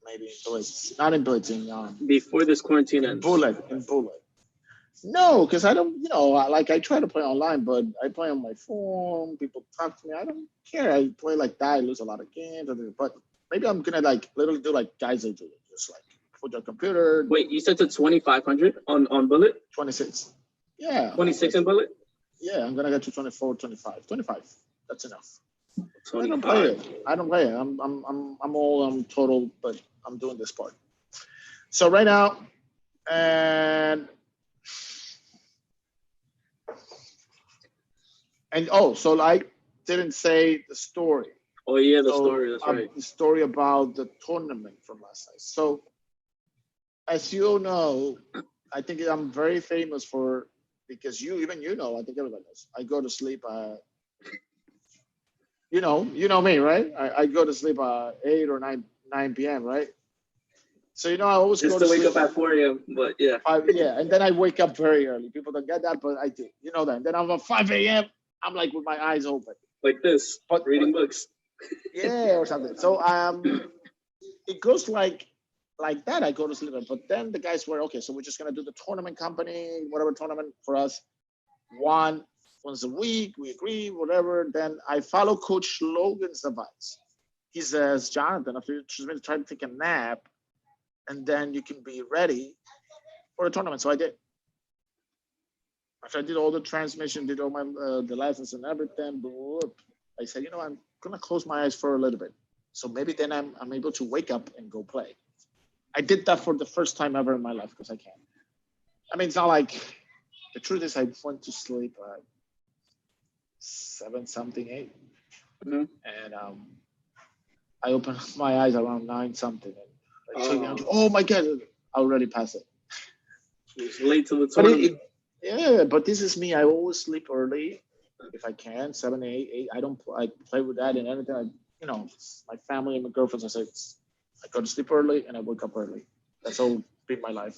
maybe in blitz. Not in blitz, Before this quarantine ends. in bullet. No, because I don't. I try to play online, but I play on my phone. People talk to me. I don't care. I play like that. I lose a lot of games, but maybe I'm gonna like literally do like guys are doing, just like put your computer. Wait, you said to 2,500 on bullet? 26. Yeah. 26 in bullet? Yeah, I'm gonna get to 24, 25. 25. That's enough. 25. I don't play it. I'm all total, but I'm doing this part. So right now, so I didn't say the story. Oh yeah, the story. That's right. The story about the tournament from last night. So, as you all know, I think I'm very famous because I think everybody knows. I go to sleep at, you know me, right? I go to sleep at 8 or 9 p.m., right? So I always Just go to wake sleep up at 4 a.m. But yeah. and then I wake up very early. People don't get that, but I do. You know that. And then I'm at 5 a.m. I'm like with my eyes open, like this, reading books. Yeah, or something. So it goes like that. I go to sleep, but then the guys were okay. So we're just gonna do the tournament company, whatever tournament for us. Once a week, we agree, whatever. Then I follow Coach Logan's advice. He says, Jonathan, after you just try to take a nap, and then you can be ready for the tournament. So I did. After I did all the transmission, did all my the license and everything, I said, I'm gonna close my eyes for a little bit. So maybe then I'm able to wake up and go play. I did that for the first time ever in my life because I can. I mean, it's not like the truth is I went to sleep at 7 something 8, and I opened my eyes around 9 something, and I told oh my god, I already passed it. It's late to the tournament. Yeah, but this is me. I always sleep early if I can, 7, 8. I don't. I play with that and anything. My family and my girlfriends. I say I go to sleep early and I wake up early. That's all been my life.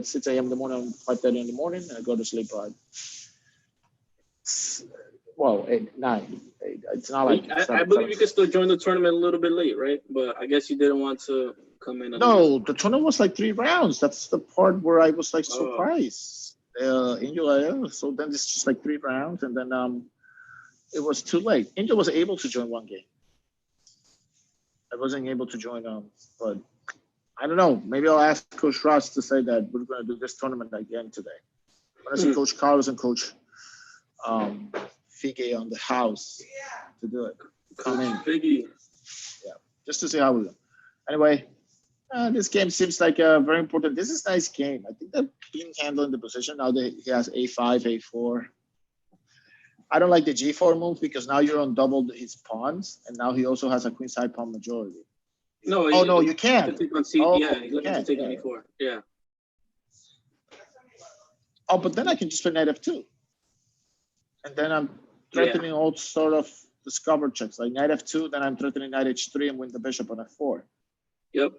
6 a.m. in the morning, 5:30 in the morning, and I go to sleep at 8, 9. It's not like I believe you could still join the tournament a little bit late, right? But I guess you didn't want to come in. No, the tournament was like 3 rounds. That's the part where I was like surprised. Angel, so then it's just like 3 rounds, and then it was too late. Angel was able to join one game. I wasn't able to join but I don't know. Maybe I'll ask Coach Ross to say that we're going to do this tournament again today. I'm going to see Coach Carlos and Coach Figge on the house to do it. Come in. Figge. Yeah, just to see how we go. Anyway, this game seems like a very important. This is a nice game. I think that being handling the position now that he has a5, a4. I don't like the g4 move because now you're on double his pawns, and now he also has a queen side pawn majority. No, you can't. You can take on e4. Yeah. Oh, but then I can just play knight f2, and then I'm threatening all sort of discover checks like knight f2. Then I'm threatening knight h3 and win the bishop on f4. Yep.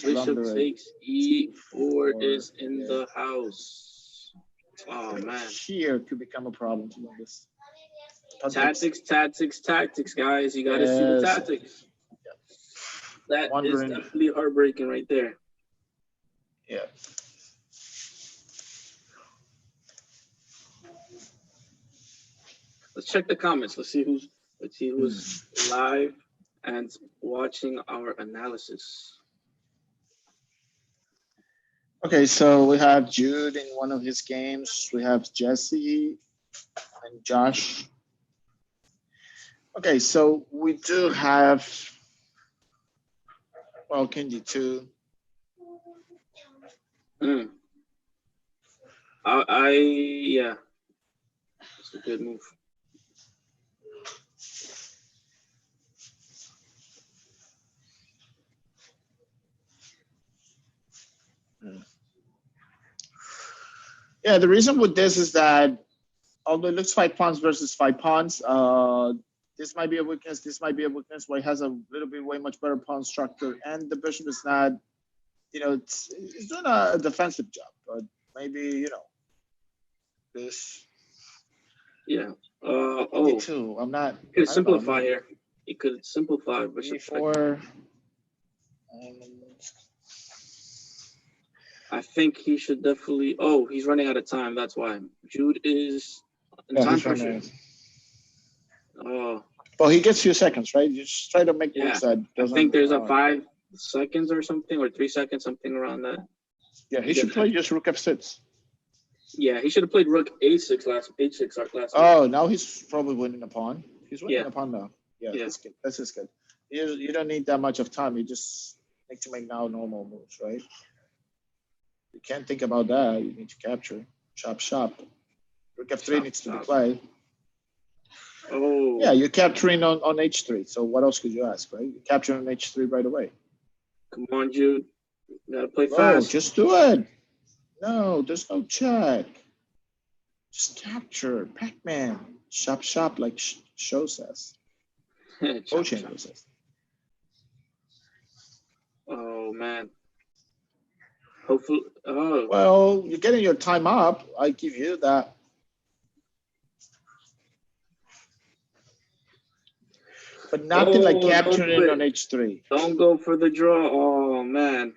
Bishop takes e4 is in the house. Oh man. Here could become a problem to win this. Tactics, guys. You gotta see the tactics. That is definitely heartbreaking right there. Yeah. Let's check the comments. Let's see who's live and watching our analysis. Okay, so we have Jude in one of his games. We have Jesse and Josh. Okay, so we do have, King D2. Yeah. That's a good move. Yeah, the reason with this is that although it looks 5 pawns versus 5 pawns, this might be a weakness. This might be a weakness. White has a little bit way much better pawn structure, and the bishop is not, it's doing a defensive job, but maybe this. Yeah. Me too. I'm not. You could simplify here. You could simplify bishop before. I think he should definitely. Oh, he's running out of time. That's why Jude is in time pressure. Oh. Well, he gets few seconds, right? You just try to make moves that doesn't. I think there's a 5 seconds or something, or 3 seconds, something around that. Yeah, he should play just rook f6. Yeah, he should have played rook a6 last. Oh, now he's probably winning a pawn. He's winning a pawn now. Yeah, that's good. That's just good. You don't need that much of time. You just need to make now normal moves, right? You can't think about that. You need to capture. Chop. Rook f3 needs to be played. Oh. Yeah, you're capturing on h3. So what else could you ask, right? You're capturing on h3 right away. Come on, Jude. You gotta play fast. Just do it. No, there's no check. Just capture. Pac-Man. Chop, like Show says. Coaching says. Oh, man. Hopefully. Oh. Well, you're getting your time up. I give you that. But nothing like capturing on h3. Don't go for the draw. Oh, man.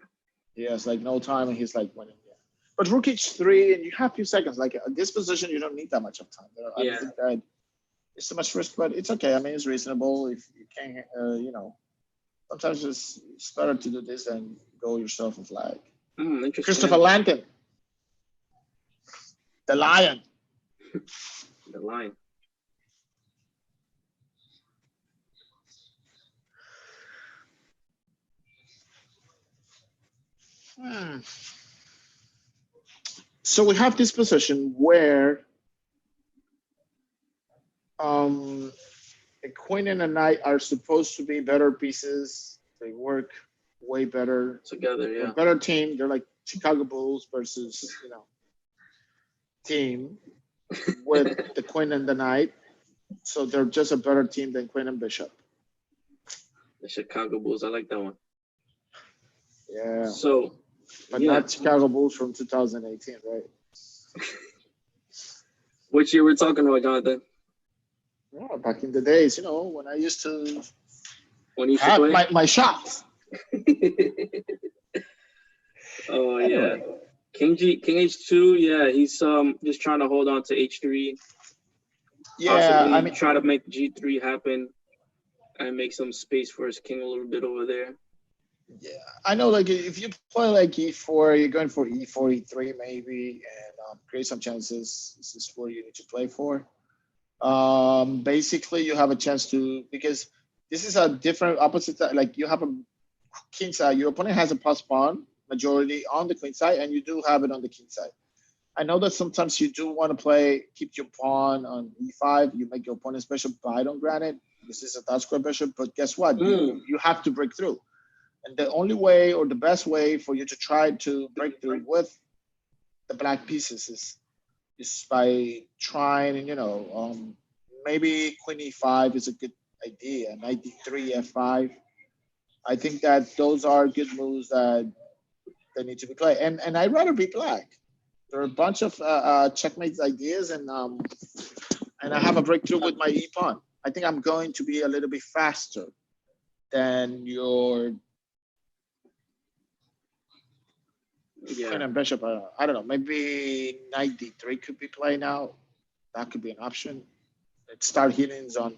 Yes, like no time, and he's like winning. Yeah. But rook h3, and you have few seconds. Like this position, you don't need that much of time. I don't think that it's too much risk, but it's okay. I mean, it's reasonable. If you can't, sometimes it's better to do this than go yourself a flag. Interesting. Christopher Landon, the lion. The lion. So we have this position where a queen and a knight are supposed to be better pieces. They work way better together. Yeah, a better team. They're like Chicago Bulls versus team with the queen and the knight. So they're just a better team than queen and bishop. The Chicago Bulls. I like that one. Yeah. So. But not Chicago Bulls from 2018, right? Which year we're talking about, Jonathan? Oh, back in the days, when I used to have my shots. Oh, yeah. King H2, yeah, he's just trying to hold on to H3. Yeah, possibly try to make G3 happen and make some space for his king a little bit over there. Yeah, I know. Like if you play like e4, you're going for e4, e3 maybe, and create some chances. This is where you need to play for. Basically, you have a chance to, because this is a different opposite. Like you have a king side. Your opponent has a plus pawn majority on the queen side, and you do have it on the king side. I know that sometimes you do want to keep your pawn on e5. You make your opponent's bishop bite on granite. This is a dot square bishop, but guess what? You have to break through. And the only way or the best way for you to try to break through with the black pieces is by trying, maybe queen e5 is a good idea, knight d3, f5. I think that those are good moves that need to be played. And I'd rather be black. There are a bunch of checkmate ideas, and I have a breakthrough with my e-pawn. I think I'm going to be a little bit faster than your queen and bishop. I don't know. Maybe knight d3 could be played now. That could be an option. Let's start hitting on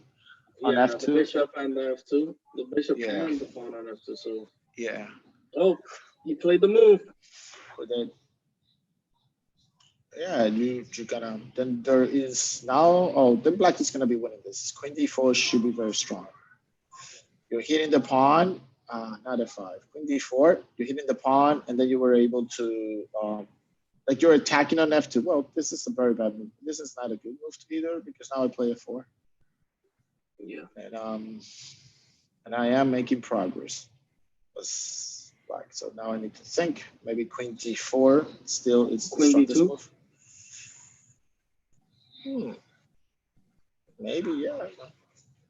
f2. The bishop and the f2. The bishop and the pawn on f2. So yeah. Oh, you played the move. But then, you're gonna. Then there is now. Oh, then black is gonna be winning this. Queen d4 should be very strong. You're hitting the pawn. Not f5. Queen d4. You're hitting the pawn, and then you were able to, like you're attacking on f2. Well, this is a very bad move. This is not a good move either, because now I play f4. Yeah. And I am making progress. Black. So now I need to think. Maybe queen d4. Still, it's queen d2. Move. Maybe, yeah.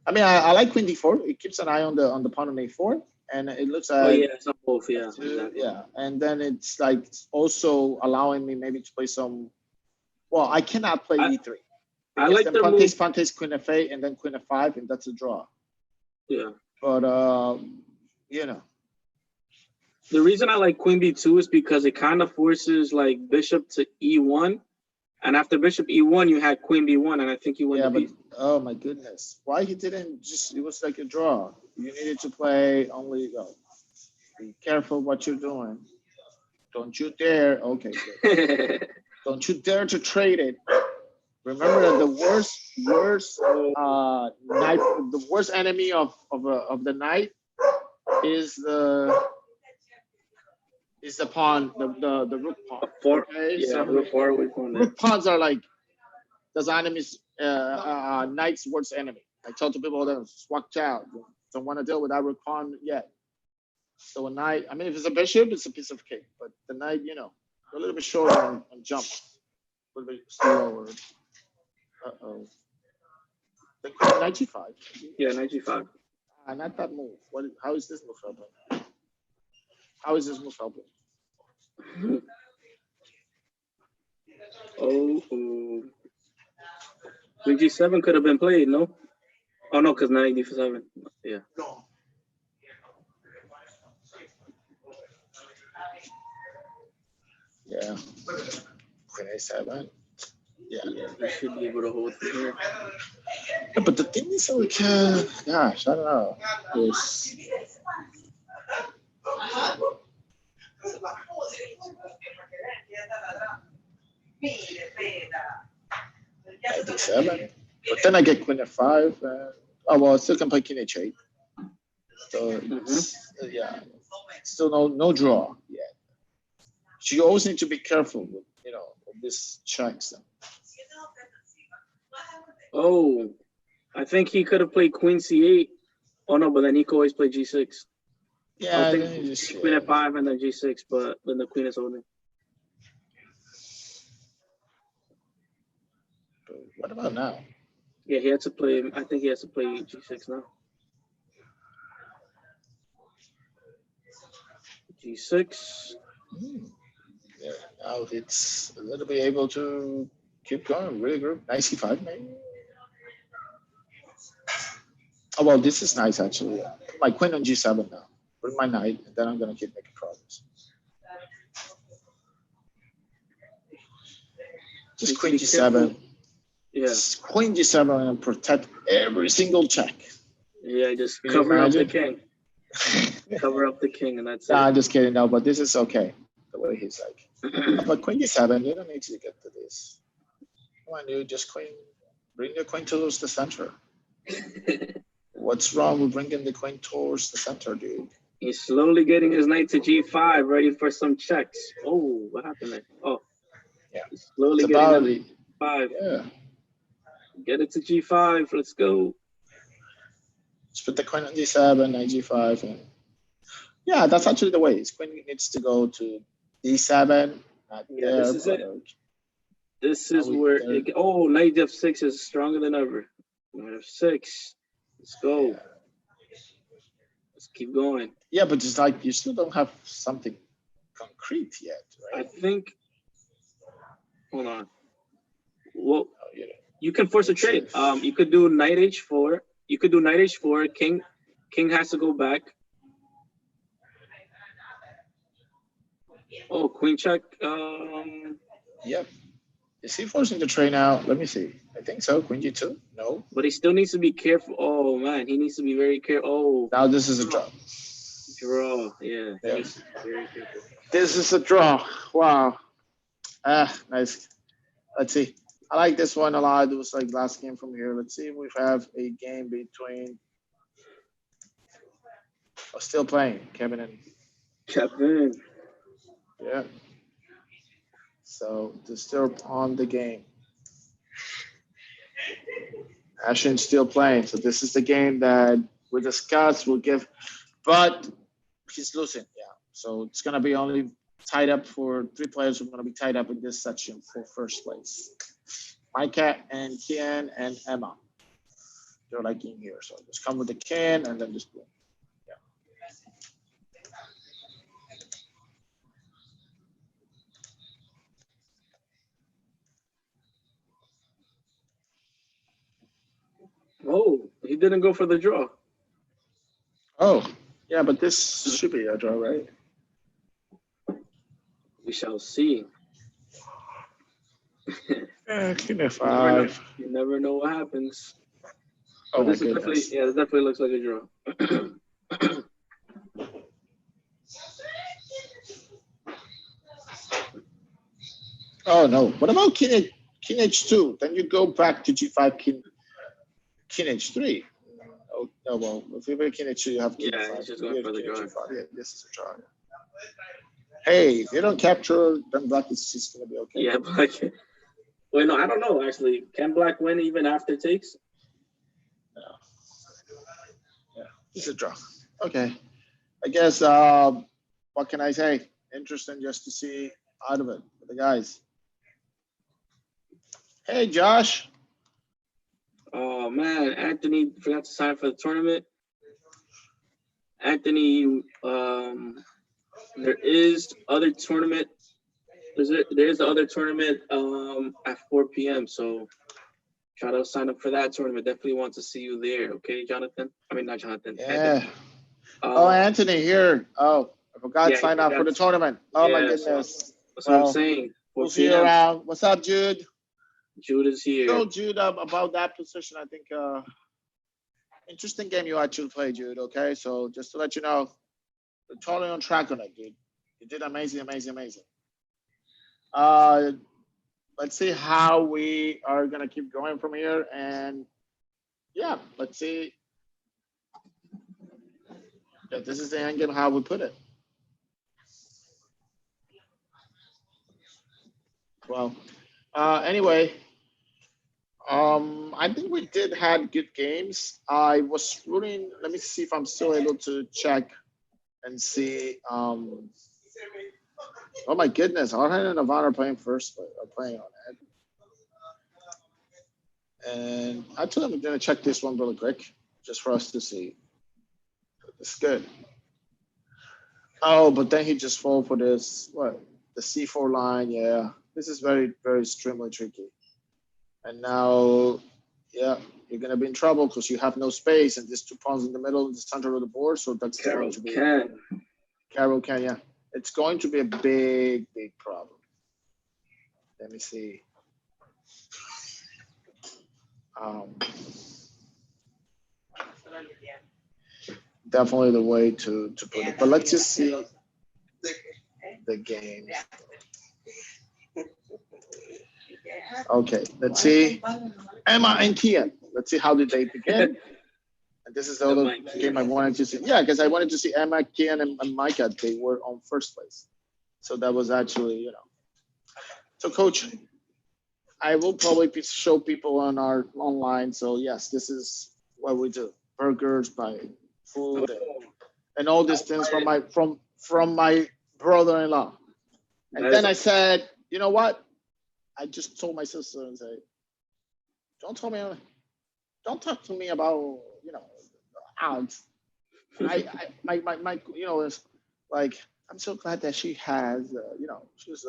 I mean, I like queen d4. It keeps an eye on the pawn on a4, and it looks Oh at yeah, it's on both. Yeah, exactly. yeah, and then it's like also allowing me maybe to play some. Well, I cannot play I- e3 I because like then their pawn move. takes queen f8, and then queen f5, and that's a draw. Yeah. But you know, The reason I like queen b2 is because it kind of forces like bishop to e1, and after bishop e1, you had queen b1, and I think you win yeah, the but piece. oh my goodness, why he didn't just? It was like a draw. You needed to play only. Be careful what you're doing. Don't you dare. Okay, good. Don't you dare to trade it. Remember that the worst knight, the worst enemy of the knight is the pawn, the rook pawn. Four, Okay, yeah, so rook far away from there. rook pawns are like the enemy's knight's worst enemy. I tell to people that watch out. Don't want to deal with that rook pawn yet. So a knight, I mean, if it's a bishop, it's a piece of cake. But the knight, a little bit shorter and jump, a little bit slower. Uh-oh. The queen knight g5. Yeah, knight g5. Not that move. How is this move helping? How is this move helping? Oh, queen g7 could have been played, no? Oh no, because knight d7. Yeah. No. Yeah. Queen a7. Yeah. You should be able to hold from here. Yeah, but the thing is, like, gosh, I don't know. It's, d7. But then I get queen f5. Oh, well, I still can play king h8. So, yeah, still no draw yet. So you always need to be careful with, with this checks. Oh, I think he could have played queen c8. Oh no, but then he could always play g6. Yeah, I then think you just, queen f5 and then g6, but then the queen is holding. But what about now? Yeah, he had to play. I think he has to play g6 now. g6. Yeah, now it's a little bit able to keep going. Really good. Nice c5 maybe. Oh well, this is nice actually. Put my queen on g7 now. Put my knight, and then I'm gonna keep making progress. Just queen g7. Yeah. Queen g7 and protect every single check. Yeah, just cover up the king. Cover up the king, and that's it. I'm just kidding. No, but this is okay. The way he's like. But queen d7, you don't need to get to this. Come on, dude. Just bring your queen towards the center. What's wrong with bringing the queen towards the center, dude? He's slowly getting his knight to g5, ready for some checks. Oh, what happened there? Oh, yeah. He's slowly getting g5. Yeah. Get it to g5. Let's go. Just put the queen on d7, knight g5, and yeah, that's actually the way. His queen needs to go to d7. Yeah, this is it. This is where it. Oh, knight f6 is stronger than ever. Knight f6. Let's go. Yeah. Let's keep going. Yeah, but it's like you still don't have something concrete yet, right? I think. Hold on. Well, you can force a trade. You could do knight h4. You could do knight h4. King has to go back. Oh, queen check. Yep. Is he forcing the trade now? Let me see. I think so. Queen g2. No. But he still needs to be careful. Oh man, he needs to be very careful. Oh. Now this is a draw. Draw. Yeah. Yes. Very careful. This is a draw. Wow. Nice. Let's see. I like this one a lot. It was like last game from here. Let's see if we have a game between. Oh, still playing, Kevin and Kevin. Yeah. So they're still on the game. Ashen's still playing. So this is the game that we discussed. We'll give, but he's losing. Yeah. So it's gonna be only tied up for 3 players who are gonna be tied up in this section for first place. Micah and Kian and Emma. They're like in here. So just come with the can and then just boom. Yeah. Oh, he didn't go for the draw. Oh, yeah, but this should be a draw, right? We shall see. King F5. You never know what happens. Oh, But this is definitely, yeah, it definitely looks like a draw. Oh no. What about King H2? Then you go back to G5 King H3. Oh no, well, if you break King H2, you have King Yeah, F5. he's just going for the draw. Yeah, this is a draw. Hey, if you don't capture, then black is just gonna be okay. Yeah, black. Wait, no, I don't know actually. Can black win even after takes? No. Yeah, it's a draw. Okay. I guess what can I say? Interesting just to see out of it for the guys. Hey Josh. Oh man, Anthony forgot to sign for the tournament. Anthony, there is other tournament. There's the other tournament at 4 p.m. So try to sign up for that tournament. Definitely want to see you there. Okay, Jonathan? I mean, not Jonathan. Yeah. Oh, Anthony here. Oh, I forgot to sign up for the tournament. Oh my goodness. That's what I'm saying. We'll see you around. What's up, Jude? Jude is here. Told Jude about that position. I think interesting game you actually played, Jude. Okay, so just to let you know, you're totally on track on it, dude. You did amazing. Let's see how we are gonna keep going from here, and yeah, let's see. Yeah, this is the end game. How we put it. Well, anyway. I think we did had good games. I was rooting. Let me see if I'm still able to check and see. Oh my goodness, Arhan and Navon are playing first. Are playing on it. And I told them I'm gonna check this one really quick, just for us to see. It's good. Oh, but then he just fall for this. What? The C4 line. Yeah, this is very, very extremely tricky. And now, yeah, you're gonna be in trouble because you have no space and there's 2 pawns in the middle, the center of the board. So that's going to be Carol can, yeah. It's going to be a big, big problem. Let me see. Definitely the way to put it. But let's just see the game. Okay, let's see. Emma and Kian. Let's see how did they begin. And this is the other game I wanted to see. Yeah, because I wanted to see Emma, Kian, and Micah. They were on first place. So that was actually, you know. So coach, I will probably show people on our online. So yes, this is what we do. Burgers by food and all these things from my brother-in-law. And then I said, you know what? I just told my sister and say, don't talk to me about, you know, odds. My you know, it's like, I'm so glad that she has, you know, she's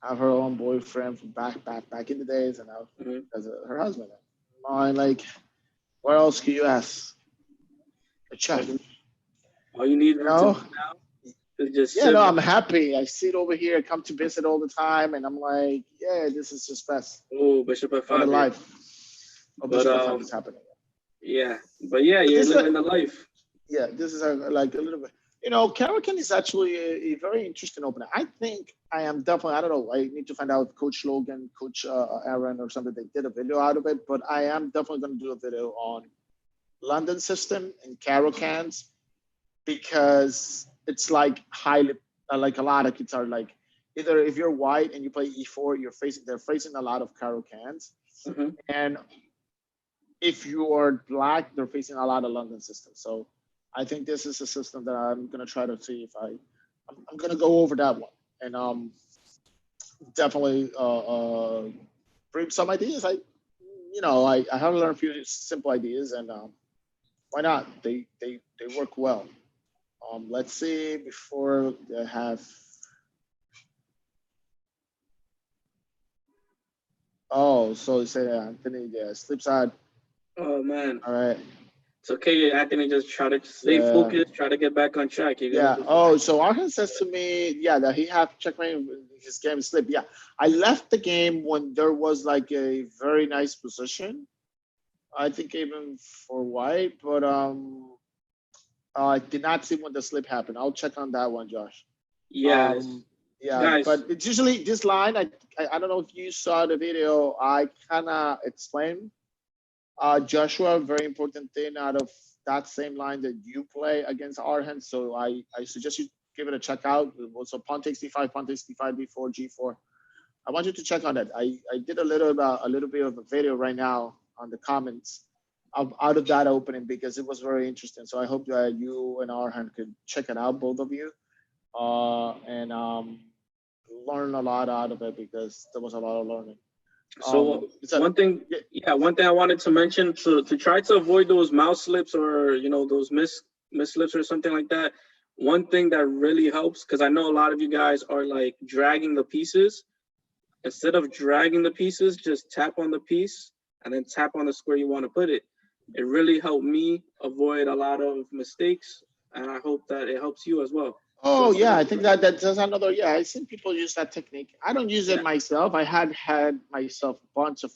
have her own boyfriend from back in the days, and now as her husband. I'm like, what else can you ask? A chef. All you need, you know. Just yeah, no, I'm happy. I sit over here, come to visit all the time, and I'm like, yeah, this is just best. Oh, Bishop F5. For the life. Oh, Bishop F5 is happening. Yeah, but yeah, you're living the life. Yeah, this is like a little bit. You know, Caracan is actually a very interesting opener. I think I am definitely, I don't know, I need to find out Coach Logan, Coach Aaron or something, they did a video out of it, but I am definitely going to do a video on London system and Caracans because it's like highly, like a lot of kids are like, either if you're white and you play E4, they're facing a lot of Caracans. And if you are black, they're facing a lot of London systems. So I think this is a system that I'm going to try to see if I'm going to go over that one. And definitely bring some ideas. I have learned a few simple ideas, and why not? They work well. Let's see before they have. Oh, so you say Anthony, yeah, sleep side. Oh man, All right. it's okay, Anthony. Just try to stay Yeah. focused. Try to get back on track. You're Yeah. gonna do Oh, so Arhan says to me, yeah, that he had checkmate his game slip. Yeah, I left the game when there was like a very nice position. I think even for white, but I did not see when the slip happened. I'll check on that one, Josh. Yes, Yeah, guys. but it's usually this line. I don't know if you saw the video. I kind of explained Joshua, very important thing out of that same line that you play against Arhan. So I suggest you give it a check out. Also, pawn takes d5, pawn takes d5, b4, g4. I want you to check on that. I did a little bit of a video right now on the comments out of that opening because it was very interesting. So I hope that you and Arhan could check it out, both of you, and learn a lot out of it because there was a lot of learning. So one thing I wanted to mention to try to avoid those mouse slips or those miss slips or something like that. One thing that really helps, because I know a lot of you guys are like dragging the pieces. Instead of dragging the pieces, just tap on the piece and then tap on the square you want to put it. It really helped me avoid a lot of mistakes, and I hope that it helps you as well. Oh, yeah, I think that's another, yeah, I've seen people use that technique. I don't use it myself. I had myself a bunch of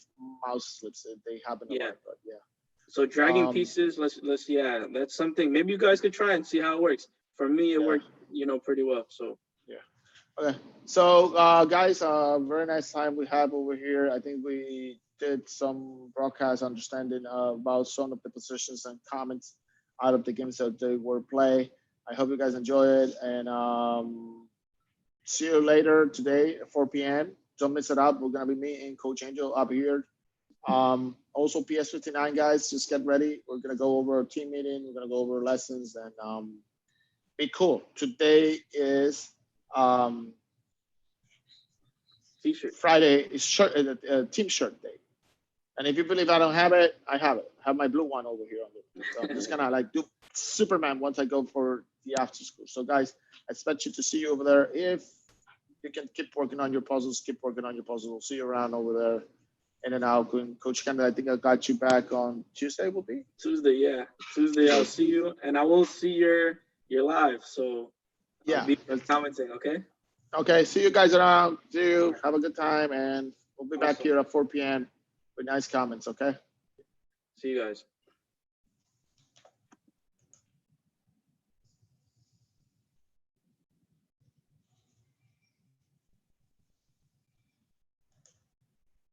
mouse slips that they happen a lot, but yeah. So dragging pieces, that's something. Maybe you guys could try and see how it works. For me, it worked, pretty well, so. Yeah. Okay. So, guys, very nice time we have over here. I think we did some broadcast understanding about some of the positions and comments out of the games that they were play. I hope you guys enjoy it, and see you later today at 4 p.m. Don't miss it out. We're gonna be meeting Coach Angel up here. Also PS59 guys, just get ready. We're gonna go over a team meeting. We're gonna go over lessons and be cool. Today is T-shirt. Friday is team shirt day. And if you believe I don't have it, I have it. I have my blue one over here on the. So I'm just gonna like do Superman once I go for the after school. So guys, I expect you to see you over there. If you can keep working on your puzzles, keep working on your puzzles. We'll see you around over there. In and out. Coach Kendall, I think I got you back on Tuesday. Will be Tuesday, yeah. Tuesday, I'll see you, and I will see your live. So yeah, I'll be commenting. Okay. Okay. See you guys around. See you. Have a good time, and we'll be back here at 4 p.m. with nice comments. Okay. See you guys.